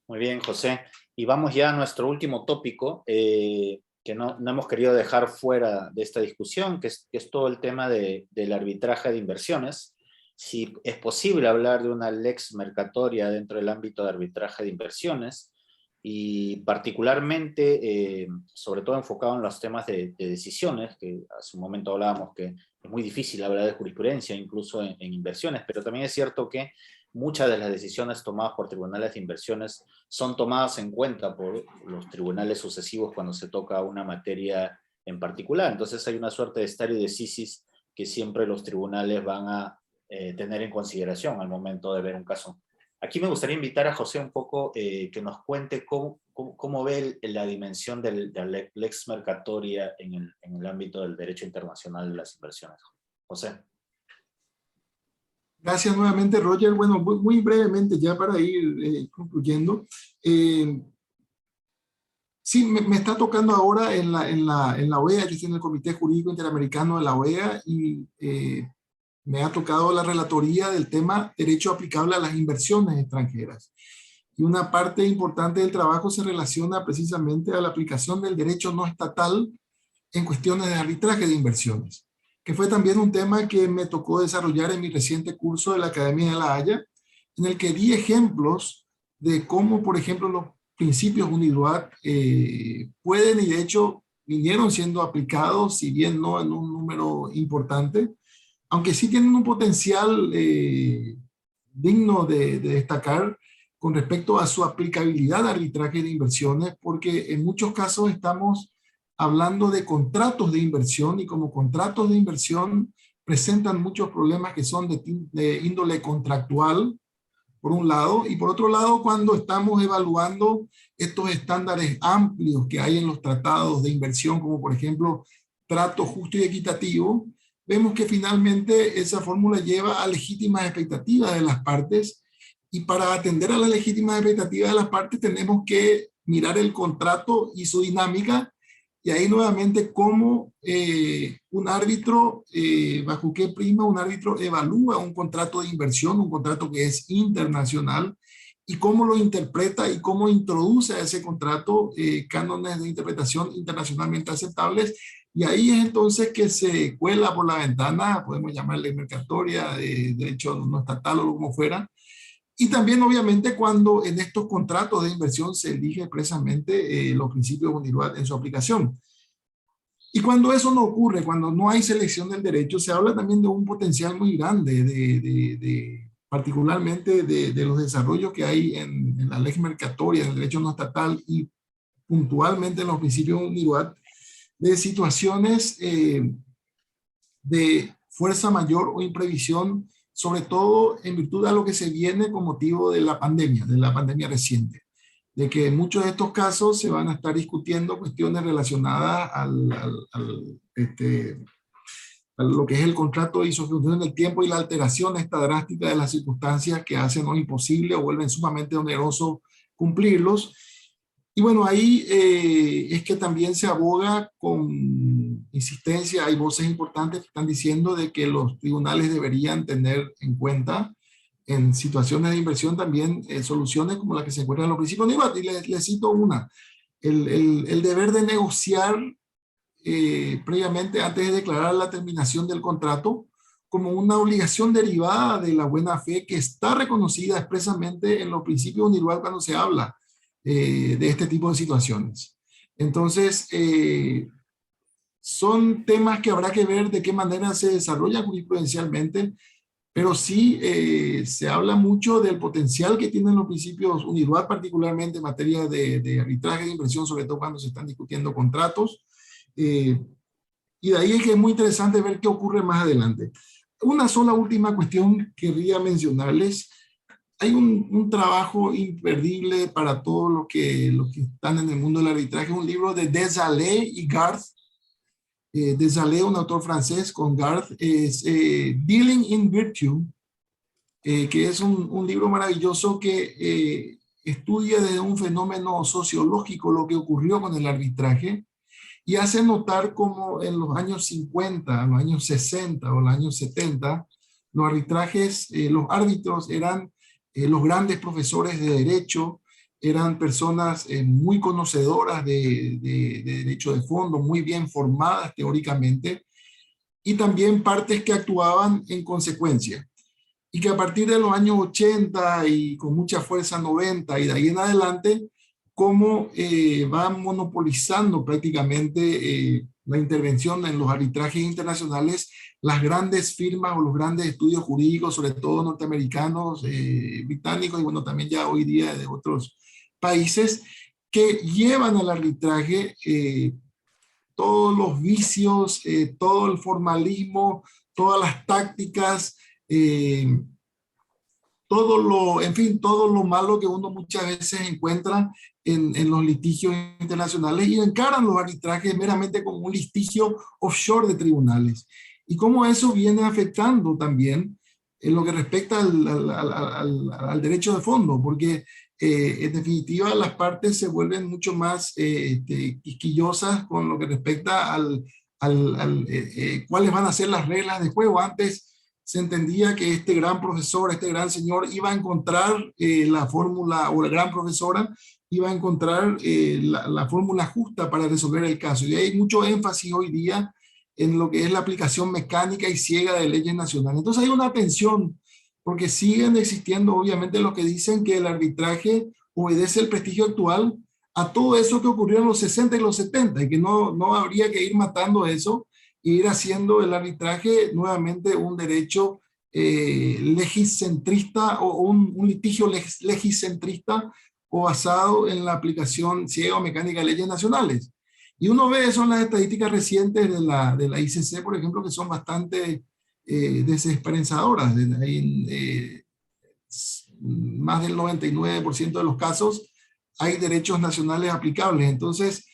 muy bien, José. Y vamos ya a nuestro último tópico, que no hemos querido dejar fuera de esta discusión, que es todo el tema del arbitraje de inversiones. Si es posible hablar de una lex mercatoria dentro del ámbito de arbitraje de inversiones, y particularmente, sobre todo enfocado en los temas de decisiones, que hace un momento hablábamos que es muy difícil hablar de jurisprudencia, incluso en inversiones, pero también es cierto que muchas de las decisiones tomadas por tribunales de inversiones son tomadas en cuenta por los tribunales sucesivos cuando se toca una materia en particular. Entonces hay una suerte de stare decisis que siempre los tribunales van a tener en consideración al momento de ver un caso. Aquí me gustaría invitar a José un poco que nos cuente cómo ve la dimensión de la lex mercatoria en el ámbito del derecho internacional de las inversiones. José. Gracias nuevamente, Roger. Bueno, muy brevemente, ya para ir concluyendo. Sí, me está tocando ahora en la OEA, yo estoy en el Comité Jurídico Interamericano de la OEA, y me ha tocado la relatoría del tema derecho aplicable a las inversiones extranjeras. Y una parte importante del trabajo se relaciona precisamente a la aplicación del derecho no estatal en cuestiones de arbitraje de inversiones, que fue también un tema que me tocó desarrollar en mi reciente curso de la Academia de La Haya, en el que di ejemplos de cómo, por ejemplo, los principios UNIDROIT pueden, y de hecho vinieron siendo aplicados, si bien no en un número importante, aunque sí tienen un potencial digno de destacar con respecto a su aplicabilidad a arbitraje de inversiones, porque en muchos casos estamos hablando de contratos de inversión, y como contratos de inversión presentan muchos problemas que son de índole contractual, por un lado, y por otro lado, cuando estamos evaluando estos estándares amplios que hay en los tratados de inversión, como por ejemplo trato justo y equitativo, vemos que finalmente esa fórmula lleva a legítimas expectativas de las partes, y para atender a las legítimas expectativas de las partes tenemos que mirar el contrato y su dinámica, y ahí nuevamente cómo un árbitro, bajo qué prisma un árbitro evalúa un contrato de inversión, un contrato que es internacional, y cómo lo interpreta y cómo introduce a ese contrato cánones de interpretación internacionalmente aceptables. Y ahí es entonces que se cuela por la ventana, podemos llamarle mercatoria, de derecho no estatal o como fuera. Y también, obviamente, cuando en estos contratos de inversión se elige expresamente los principios UNIDROIT en su aplicación. Y cuando eso no ocurre, cuando no hay selección del derecho, se habla también de un potencial muy grande, particularmente de los desarrollos que hay en la ley mercatoria, en el derecho no estatal y puntualmente en los principios UNIDROIT, de situaciones de fuerza mayor o imprevisión sobre todo en virtud de lo que se viene con motivo de la pandemia reciente, de que en muchos de estos casos se van a estar discutiendo cuestiones relacionadas a lo que es el contrato y su ejecución en el tiempo y la alteración esta drástica de las circunstancias que hacen o imposible o vuelven sumamente oneroso cumplirlos. Y bueno, ahí es que también se aboga con insistencia, hay voces importantes que están diciendo de que los tribunales deberían tener en cuenta en situaciones de inversión también soluciones como la que se encuentran en los principios de IVAT. Y les cito una, el deber de negociar previamente antes de declarar la terminación del contrato como una obligación derivada de la buena fe que está reconocida expresamente en los principios UNIRWAT cuando se habla de este tipo de situaciones. Entonces, son temas que habrá que ver de qué manera se desarrollan jurisprudencialmente, pero sí se habla mucho del potencial que tienen los principios UNIRWAT, particularmente en materia de arbitraje de inversión, sobre todo cuando se están discutiendo contratos. Y de ahí es que es muy interesante ver qué ocurre más adelante. Una sola última cuestión querría mencionarles. Hay un trabajo imperdible para todos los que están en el mundo del arbitraje, un libro de Desalé y Garth. Desalé, un autor francés, con Garth, es Dealing in Virtue, que es un libro maravilloso que estudia desde un fenómeno sociológico lo que ocurrió con el arbitraje y hace notar cómo en los años 50, los años 60 o los años 70, los arbitrajes, los árbitros eran los grandes profesores de derecho, eran personas muy conocedoras de derecho de fondo, muy bien formadas teóricamente, y también partes que actuaban en consecuencia. Y que a partir de los años 80 y con mucha fuerza 90 y de ahí en adelante, cómo van monopolizando prácticamente la intervención en los arbitrajes internacionales las grandes firmas o los grandes estudios jurídicos, sobre todo norteamericanos, británicos y bueno, también ya hoy día de otros países, que llevan al arbitraje todos los vicios, todo el formalismo, todas las tácticas, todo lo malo que uno muchas veces encuentra en los litigios internacionales y encaran los arbitrajes meramente como un litigio offshore de tribunales. Y cómo eso viene afectando también en lo que respecta al derecho de fondo, porque en definitiva las partes se vuelven mucho más quisquillosas con lo que respecta cuáles van a ser las reglas de juego. Antes se entendía que este gran profesor, este gran señor iba a encontrar la fórmula, o la gran profesora iba a encontrar la fórmula justa para resolver el caso. Y hay mucho énfasis hoy día en lo que es la aplicación mecánica y ciega de leyes nacionales. Entonces hay una tensión, porque siguen existiendo obviamente los que dicen que el arbitraje obedece el prestigio actual a todo eso que ocurrió en los 60 y los 70, y que no habría que ir matando eso e ir haciendo el arbitraje nuevamente un derecho legiscentrista o un litigio legiscentrista o basado en la aplicación ciega o mecánica de leyes nacionales. Y uno ve eso en las estadísticas recientes de la ICC, por ejemplo, que son bastante desesperanzadoras. Más del 99% de los casos hay derechos nacionales aplicables. Entonces,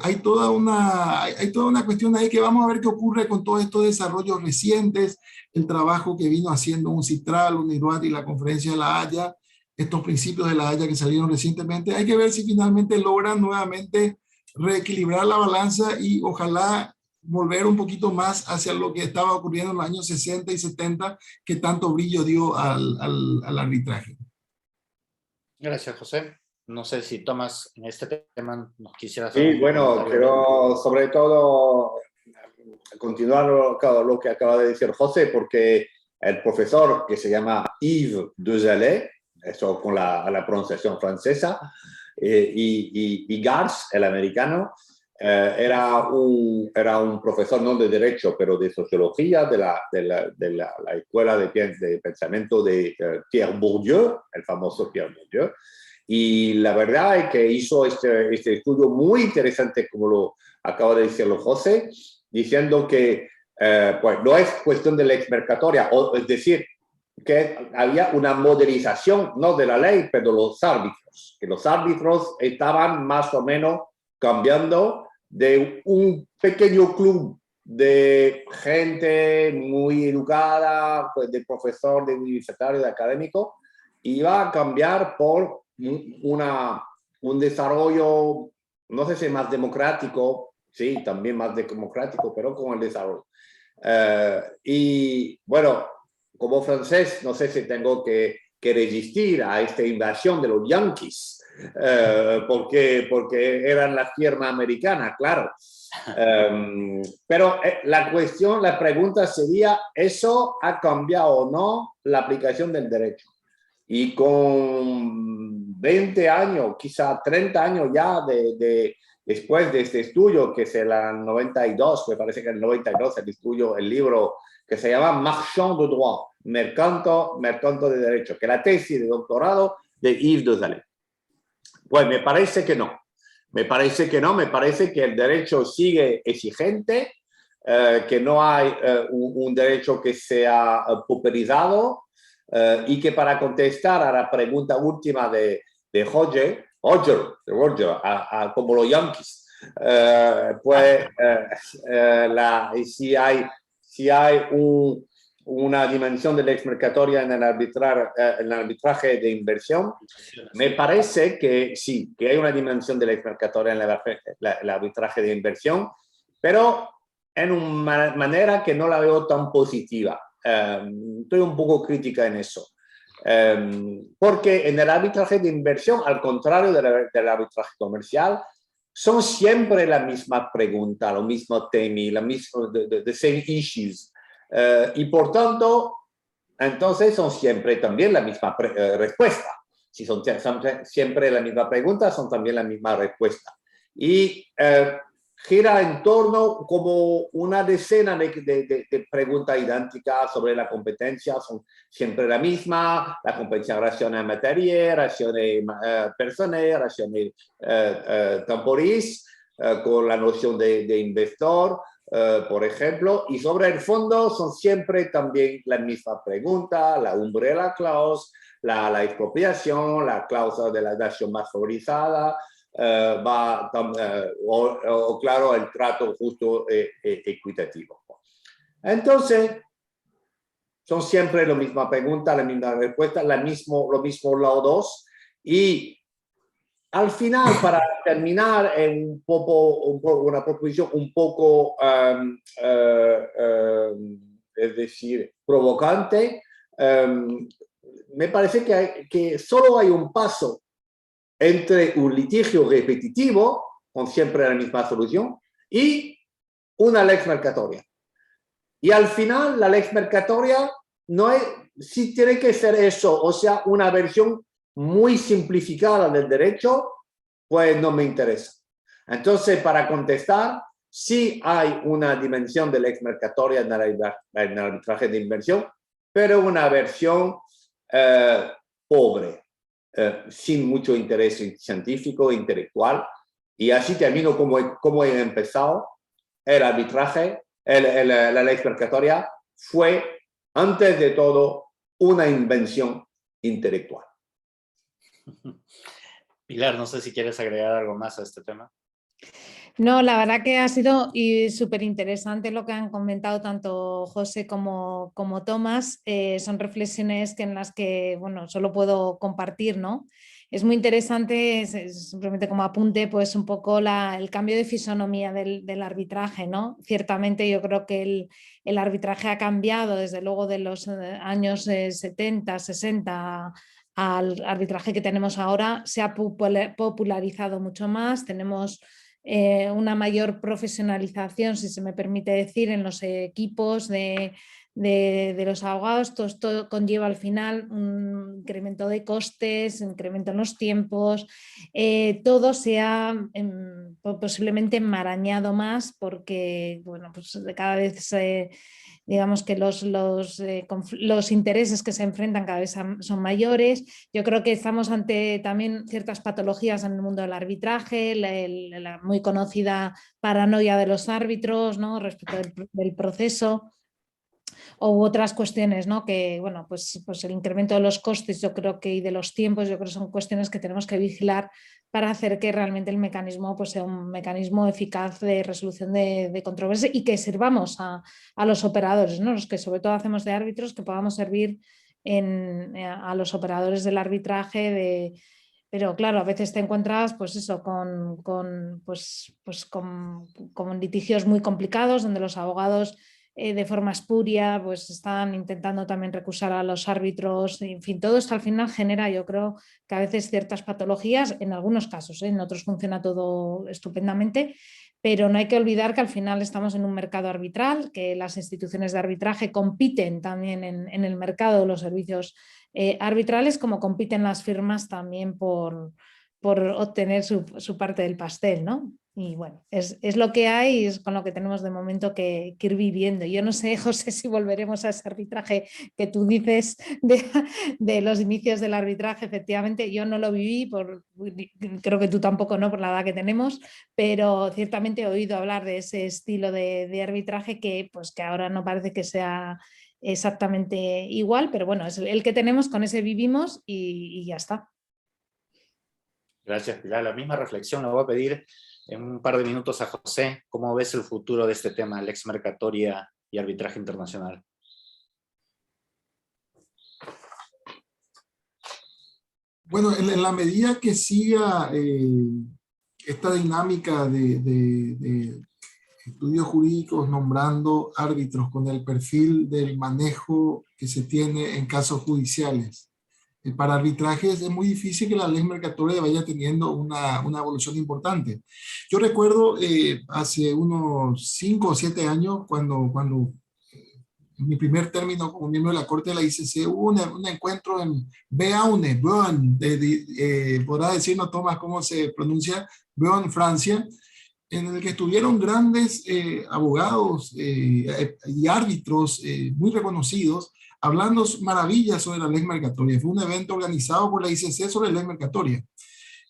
hay toda una cuestión ahí que vamos a ver qué ocurre con todos estos desarrollos recientes, el trabajo que vino haciendo UNCITRAL, UNIRWAT y la Conferencia de La Haya, estos principios de La Haya que salieron recientemente. Hay que ver si finalmente logran nuevamente reequilibrar la balanza y ojalá volver un poquito más hacia lo que estaba ocurriendo en los años 60 y 70, que tanto brillo dio al arbitraje. Gracias, José. No sé si Tomás, en este tema nos quisieras... Sí, bueno, quiero sobre todo continuar lo que acaba de decir José, porque el profesor que se llama Yves Desalé, eso con la pronunciación francesa, y Garth, el americano, era un profesor no de derecho, pero de sociología de la escuela de pensamiento de Pierre Bourdieu, el famoso Pierre Bourdieu. Y la verdad es que hizo este estudio muy interesante, como lo acaba de decirlo José, diciendo que pues no es cuestión de lex mercatoria, es decir, que había una modernización, no de la ley, pero de los árbitros, que los árbitros estaban más o menos cambiando de un pequeño club de gente muy educada, pues de profesor, de universitario, de académico, iba a cambiar por un desarrollo, no sé si más democrático, sí, también más democrático, pero con el desarrollo. Y bueno, como francés, no sé si tengo que resistir a esta invasión de los yanquis, porque eran la firma americana, claro. Pero la pregunta sería, ¿eso ha cambiado o no la aplicación del derecho? Y con 20 años, quizá 30 años ya después de este estudio, que es el 92, me parece que en el 92 el libro que se llama Marchand de droit, mercante de derecho, que es la tesis de doctorado de Yves Desalé. Pues me parece que no. Me parece que el derecho sigue exigente, que no hay un derecho que sea pauperizado, y que para contestar a la pregunta última de Roger, como los yankees, si hay una dimensión de la exmercatoria en el arbitraje de inversión, me parece que sí, que hay una dimensión de la exmercatoria en el arbitraje de inversión, pero en una manera que no la veo tan positiva. Estoy un poco crítica en eso. Porque en el arbitraje de inversión, al contrario del arbitraje comercial, son siempre la misma pregunta, lo mismo tema, the same issues. Y por tanto, entonces son siempre también la misma respuesta. Si son siempre la misma pregunta, son también la misma respuesta. Y gira en torno como una decena de preguntas idénticas sobre la competencia, son siempre la misma, la competencia relaciones materiales, relaciones personales, relaciones temporales, con la noción de investor, por ejemplo, y sobre el fondo son siempre también la misma pregunta, la umbrella clause, la expropiación, la cláusula de la nación más favorizada, o claro, el trato justo equitativo. Entonces, son siempre la misma pregunta, la misma respuesta, lo mismo lado 2, y al final, para terminar en una proposición un poco, es decir, provocante, me parece que solo hay un paso entre un litigio repetitivo, con siempre la misma solución, y una lex mercatoria. Y al final, la lex mercatoria no es, sí tiene que ser eso, o sea, una versión muy simplificada del derecho, pues no me interesa. Entonces, para contestar, sí hay una dimensión de lex mercatoria en el arbitraje de inversión, pero una versión pobre, sin mucho interés científico, intelectual, y así termino como he empezado. El arbitraje, la lex mercatoria fue, antes de todo, una invención intelectual. Pilar, no sé si quieres agregar algo más a este tema. No, la verdad que ha sido súper interesante lo que han comentado tanto José como Tomás. Son reflexiones en las que, bueno, solo puedo compartir, ¿no? Es muy interesante, simplemente como apunte, pues un poco el cambio de fisonomía del arbitraje, ¿no? Ciertamente yo creo que el arbitraje ha cambiado desde luego de los años 70, 60 al arbitraje que tenemos ahora. Se ha popularizado mucho más, tenemos una mayor profesionalización, si se me permite decir, en los equipos de los abogados. Todo esto conlleva al final un incremento de costes, incremento en los tiempos, todo se ha posiblemente enmarañado más porque, bueno, pues cada vez digamos que los intereses que se enfrentan cada vez son mayores. Yo creo que estamos ante también ciertas patologías en el mundo del arbitraje, la muy conocida paranoia de los árbitros, ¿no? Respecto del proceso. O otras cuestiones, ¿no? Que, bueno, pues el incremento de los costes, yo creo que, y de los tiempos, yo creo que son cuestiones que tenemos que vigilar para hacer que realmente el mecanismo pues, sea un mecanismo eficaz de resolución de controversia y que sirvamos a los operadores, ¿no? Los que sobre todo hacemos de árbitros, que podamos servir a los operadores del arbitraje. Pero claro, a veces te encuentras pues eso, con litigios muy complicados donde los abogados de forma espuria pues están intentando también recusar a los árbitros. En fin, todo esto al final genera, yo creo, que a veces ciertas patologías, en algunos casos, en otros funciona todo estupendamente, pero no hay que olvidar que al final estamos en un mercado arbitral, que las instituciones de arbitraje compiten también en el mercado de los servicios arbitrales, como compiten las firmas también por obtener su parte del pastel, ¿no? Y bueno, es lo que hay y es con lo que tenemos de momento que ir viviendo. Yo no sé, José, si volveremos a ese arbitraje que tú dices de los inicios del arbitraje. Efectivamente, yo no lo viví, creo que tú tampoco, ¿no? Por la edad que tenemos, pero ciertamente he oído hablar de ese estilo de arbitraje que, pues, que ahora no parece que sea exactamente igual, pero bueno, es el que tenemos, con ese vivimos y ya está. Gracias, Pilar. La misma reflexión la voy a pedir en un par de minutos a José. ¿Cómo ves el futuro de este tema, lex mercatoria y arbitraje internacional? Bueno, en la medida que siga esta dinámica de estudios jurídicos nombrando árbitros con el perfil del manejo que se tiene en casos judiciales, para arbitrajes es muy difícil que la ley mercatoria vaya teniendo una evolución importante. Yo recuerdo hace unos 5 o 7 años, cuando en mi primer término como miembro de la Corte de la ICC, hubo un encuentro en Beaune, podrá decirnos, Tomás, cómo se pronuncia, Beaune, Francia, en el que estuvieron grandes abogados y árbitros muy reconocidos, hablando maravillas sobre la ley mercatoria. Fue un evento organizado por la ICC sobre la ley mercatoria.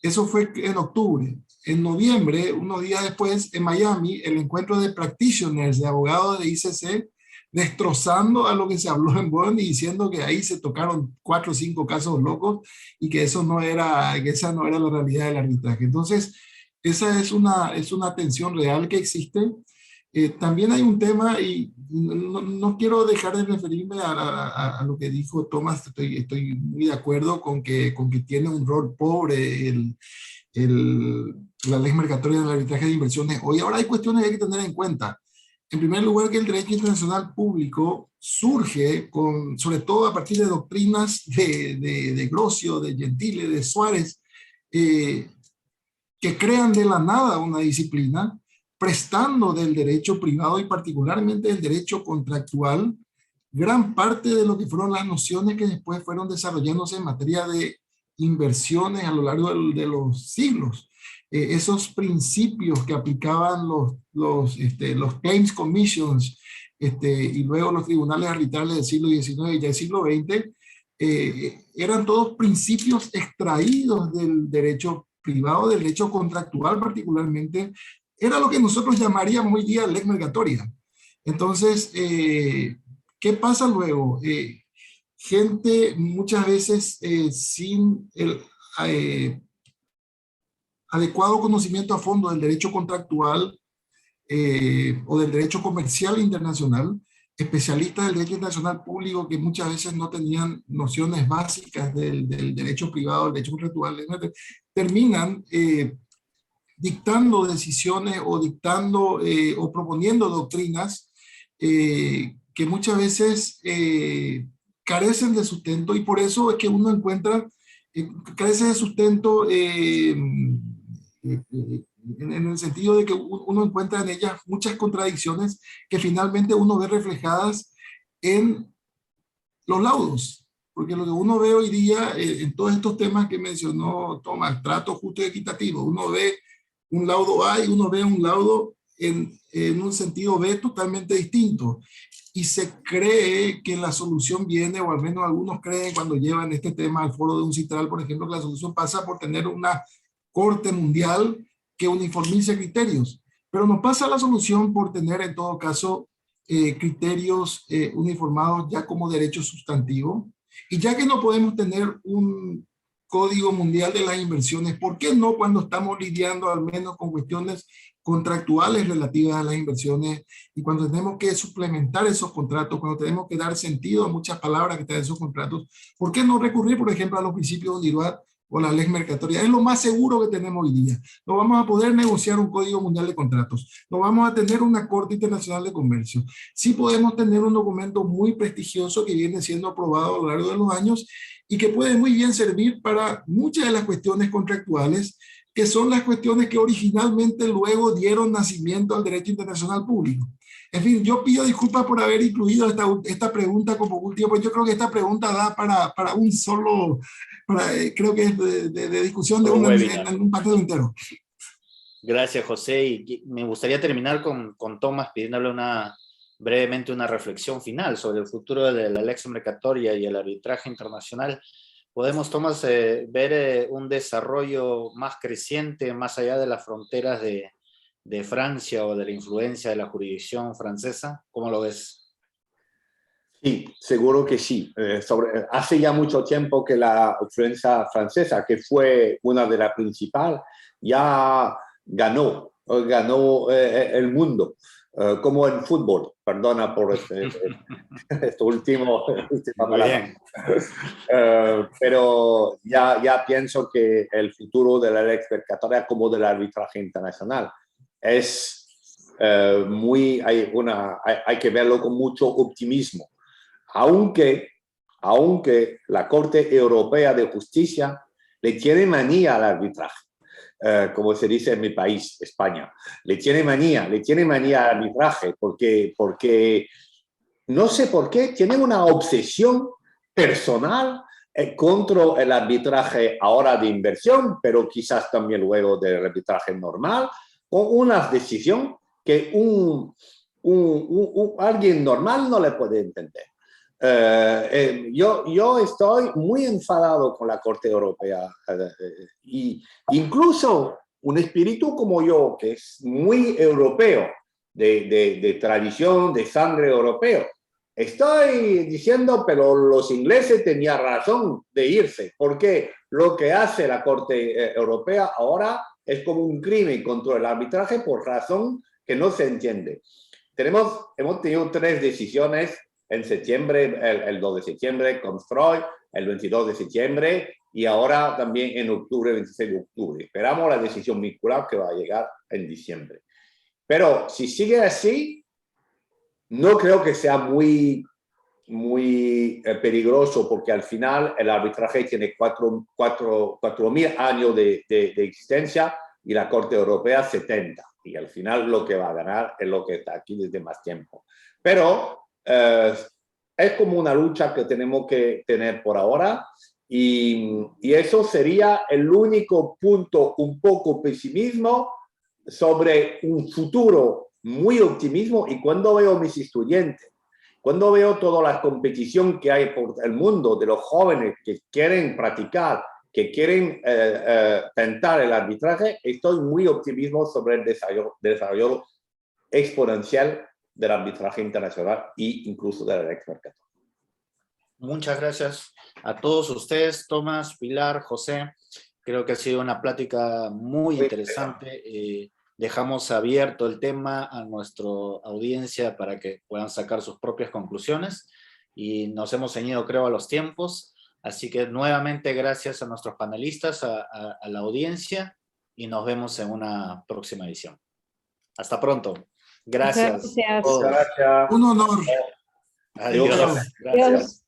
Eso fue en octubre. En noviembre, unos días después, en Miami, el encuentro de practitioners, de abogados de ICC, destrozando a lo que se habló en Bonn y diciendo que ahí se tocaron 4 o 5 casos locos y que esa no era la realidad del arbitraje. Entonces, esa es una tensión real que existe. También hay un tema, y no quiero dejar de referirme a lo que dijo Tomás. Estoy muy de acuerdo con que tiene un rol pobre la ley mercatoria del arbitraje de inversiones. Hoy ahora hay cuestiones que hay que tener en cuenta. En primer lugar, que el derecho internacional público surge sobre todo a partir de doctrinas de Grosio, de Gentile, de Suárez, que crean de la nada una disciplina, prestando del derecho privado y particularmente del derecho contractual gran parte de lo que fueron las nociones que después fueron desarrollándose en materia de inversiones a lo largo de los siglos. Esos principios que aplicaban los claims commissions y luego los tribunales arbitrales del siglo XIX y del siglo XX, eran todos principios extraídos del derecho privado, del derecho contractual particularmente. Era lo que nosotros llamaríamos hoy día lex mercatoria. Entonces, ¿qué pasa luego? Gente muchas veces sin el adecuado conocimiento a fondo del derecho contractual o del derecho comercial internacional, especialistas del derecho internacional público que muchas veces no tenían nociones básicas del derecho privado, del derecho contractual, terminan dictando decisiones o o proponiendo doctrinas que muchas veces carecen de sustento, y por eso es que uno encuentra, carece de sustento en el sentido de que uno encuentra en ellas muchas contradicciones que finalmente uno ve reflejadas en los laudos. Porque lo que uno ve hoy día en todos estos temas que mencionó Tomás, trato justo y equitativo, uno ve un laudo A y uno ve un laudo en un sentido B totalmente distinto. Y se cree que la solución viene, o al menos algunos creen cuando llevan este tema al foro de UNCITRAL, por ejemplo, que la solución pasa por tener una corte mundial que uniformice criterios. Pero no pasa la solución por tener, en todo caso, criterios uniformados ya como derecho sustantivo. Y ya que no podemos tener un Código Mundial de las Inversiones, ¿por qué no cuando estamos lidiando al menos con cuestiones contractuales relativas a las inversiones y cuando tenemos que suplementar esos contratos, cuando tenemos que dar sentido a muchas palabras que están en esos contratos, ¿por qué no recurrir, por ejemplo, a los principios de UNIRWAT o la ley mercatoria? Es lo más seguro que tenemos hoy día. No vamos a poder negociar un Código Mundial de Contratos, no vamos a tener una Corte Internacional de Comercio. Sí podemos tener un documento muy prestigioso que viene siendo aprobado a lo largo de los años y que puede muy bien servir para muchas de las cuestiones contractuales, que son las cuestiones que originalmente luego dieron nacimiento al derecho internacional público. En fin, yo pido disculpas por haber incluido esta pregunta como última, porque yo creo que esta pregunta da para un solo, creo que es de discusión de un panel entero. Gracias, José. Y me gustaría terminar con Tomás pidiéndole brevemente una reflexión final sobre el futuro de la lex mercatoria y el arbitraje internacional. ¿Podemos, Tomás, ver un desarrollo más creciente más allá de las fronteras de Francia o de la influencia de la jurisdicción francesa? ¿Cómo lo ves? Sí, seguro que sí. Hace ya mucho tiempo que la influencia francesa, que fue una de las principales, ya ganó el mundo. Como en fútbol, perdona por esta última palabra. Pero ya pienso que el futuro de la lex mercatoria como del arbitraje internacional es hay que verlo con mucho optimismo, aunque la Corte Europea de Justicia le tiene manía al arbitraje. Como se dice en mi país, España, le tiene manía al arbitraje porque no sé por qué tiene una obsesión personal contra el arbitraje ahora de inversión, pero quizás también luego del arbitraje normal, con una decisión que alguien normal no le puede entender. Yo estoy muy enfadado con la Corte Europea y incluso un espíritu como yo, que es muy europeo, de tradición, de sangre europeo, estoy diciendo, pero los ingleses tenían razón de irse, porque lo que hace la Corte Europea ahora es como un crimen contra el arbitraje por razón que no se entiende. Hemos tenido 3 decisiones en septiembre, el 2 de septiembre con Freud, el 22 de septiembre y ahora también en octubre, 26 de octubre. Esperamos la decisión vinculada que va a llegar en diciembre. Pero si sigue así, no creo que sea muy peligroso, porque al final el arbitraje tiene 4.000 años de existencia y la Corte Europea 70. Y al final lo que va a ganar es lo que está aquí desde más tiempo. Pero es como una lucha que tenemos que tener por ahora y eso sería el único punto un poco pesimismo sobre un futuro muy optimismo. Y cuando veo a mis estudiantes, cuando veo toda la competición que hay por el mundo de los jóvenes que quieren practicar, que quieren tentar el arbitraje, estoy muy optimismo sobre el desarrollo exponencial del arbitraje internacional e incluso de la lex mercatoria. Muchas gracias a todos ustedes, Tomás, Pilar, José. Creo que ha sido una plática muy interesante. Dejamos abierto el tema a nuestra audiencia para que puedan sacar sus propias conclusiones y nos hemos ceñido, creo, a los tiempos. Así que nuevamente gracias a nuestros panelistas, a la audiencia y nos vemos en una próxima edición. Hasta pronto. Gracias. Gracias. Gracias. Un honor. Adiós. Adiós. Gracias.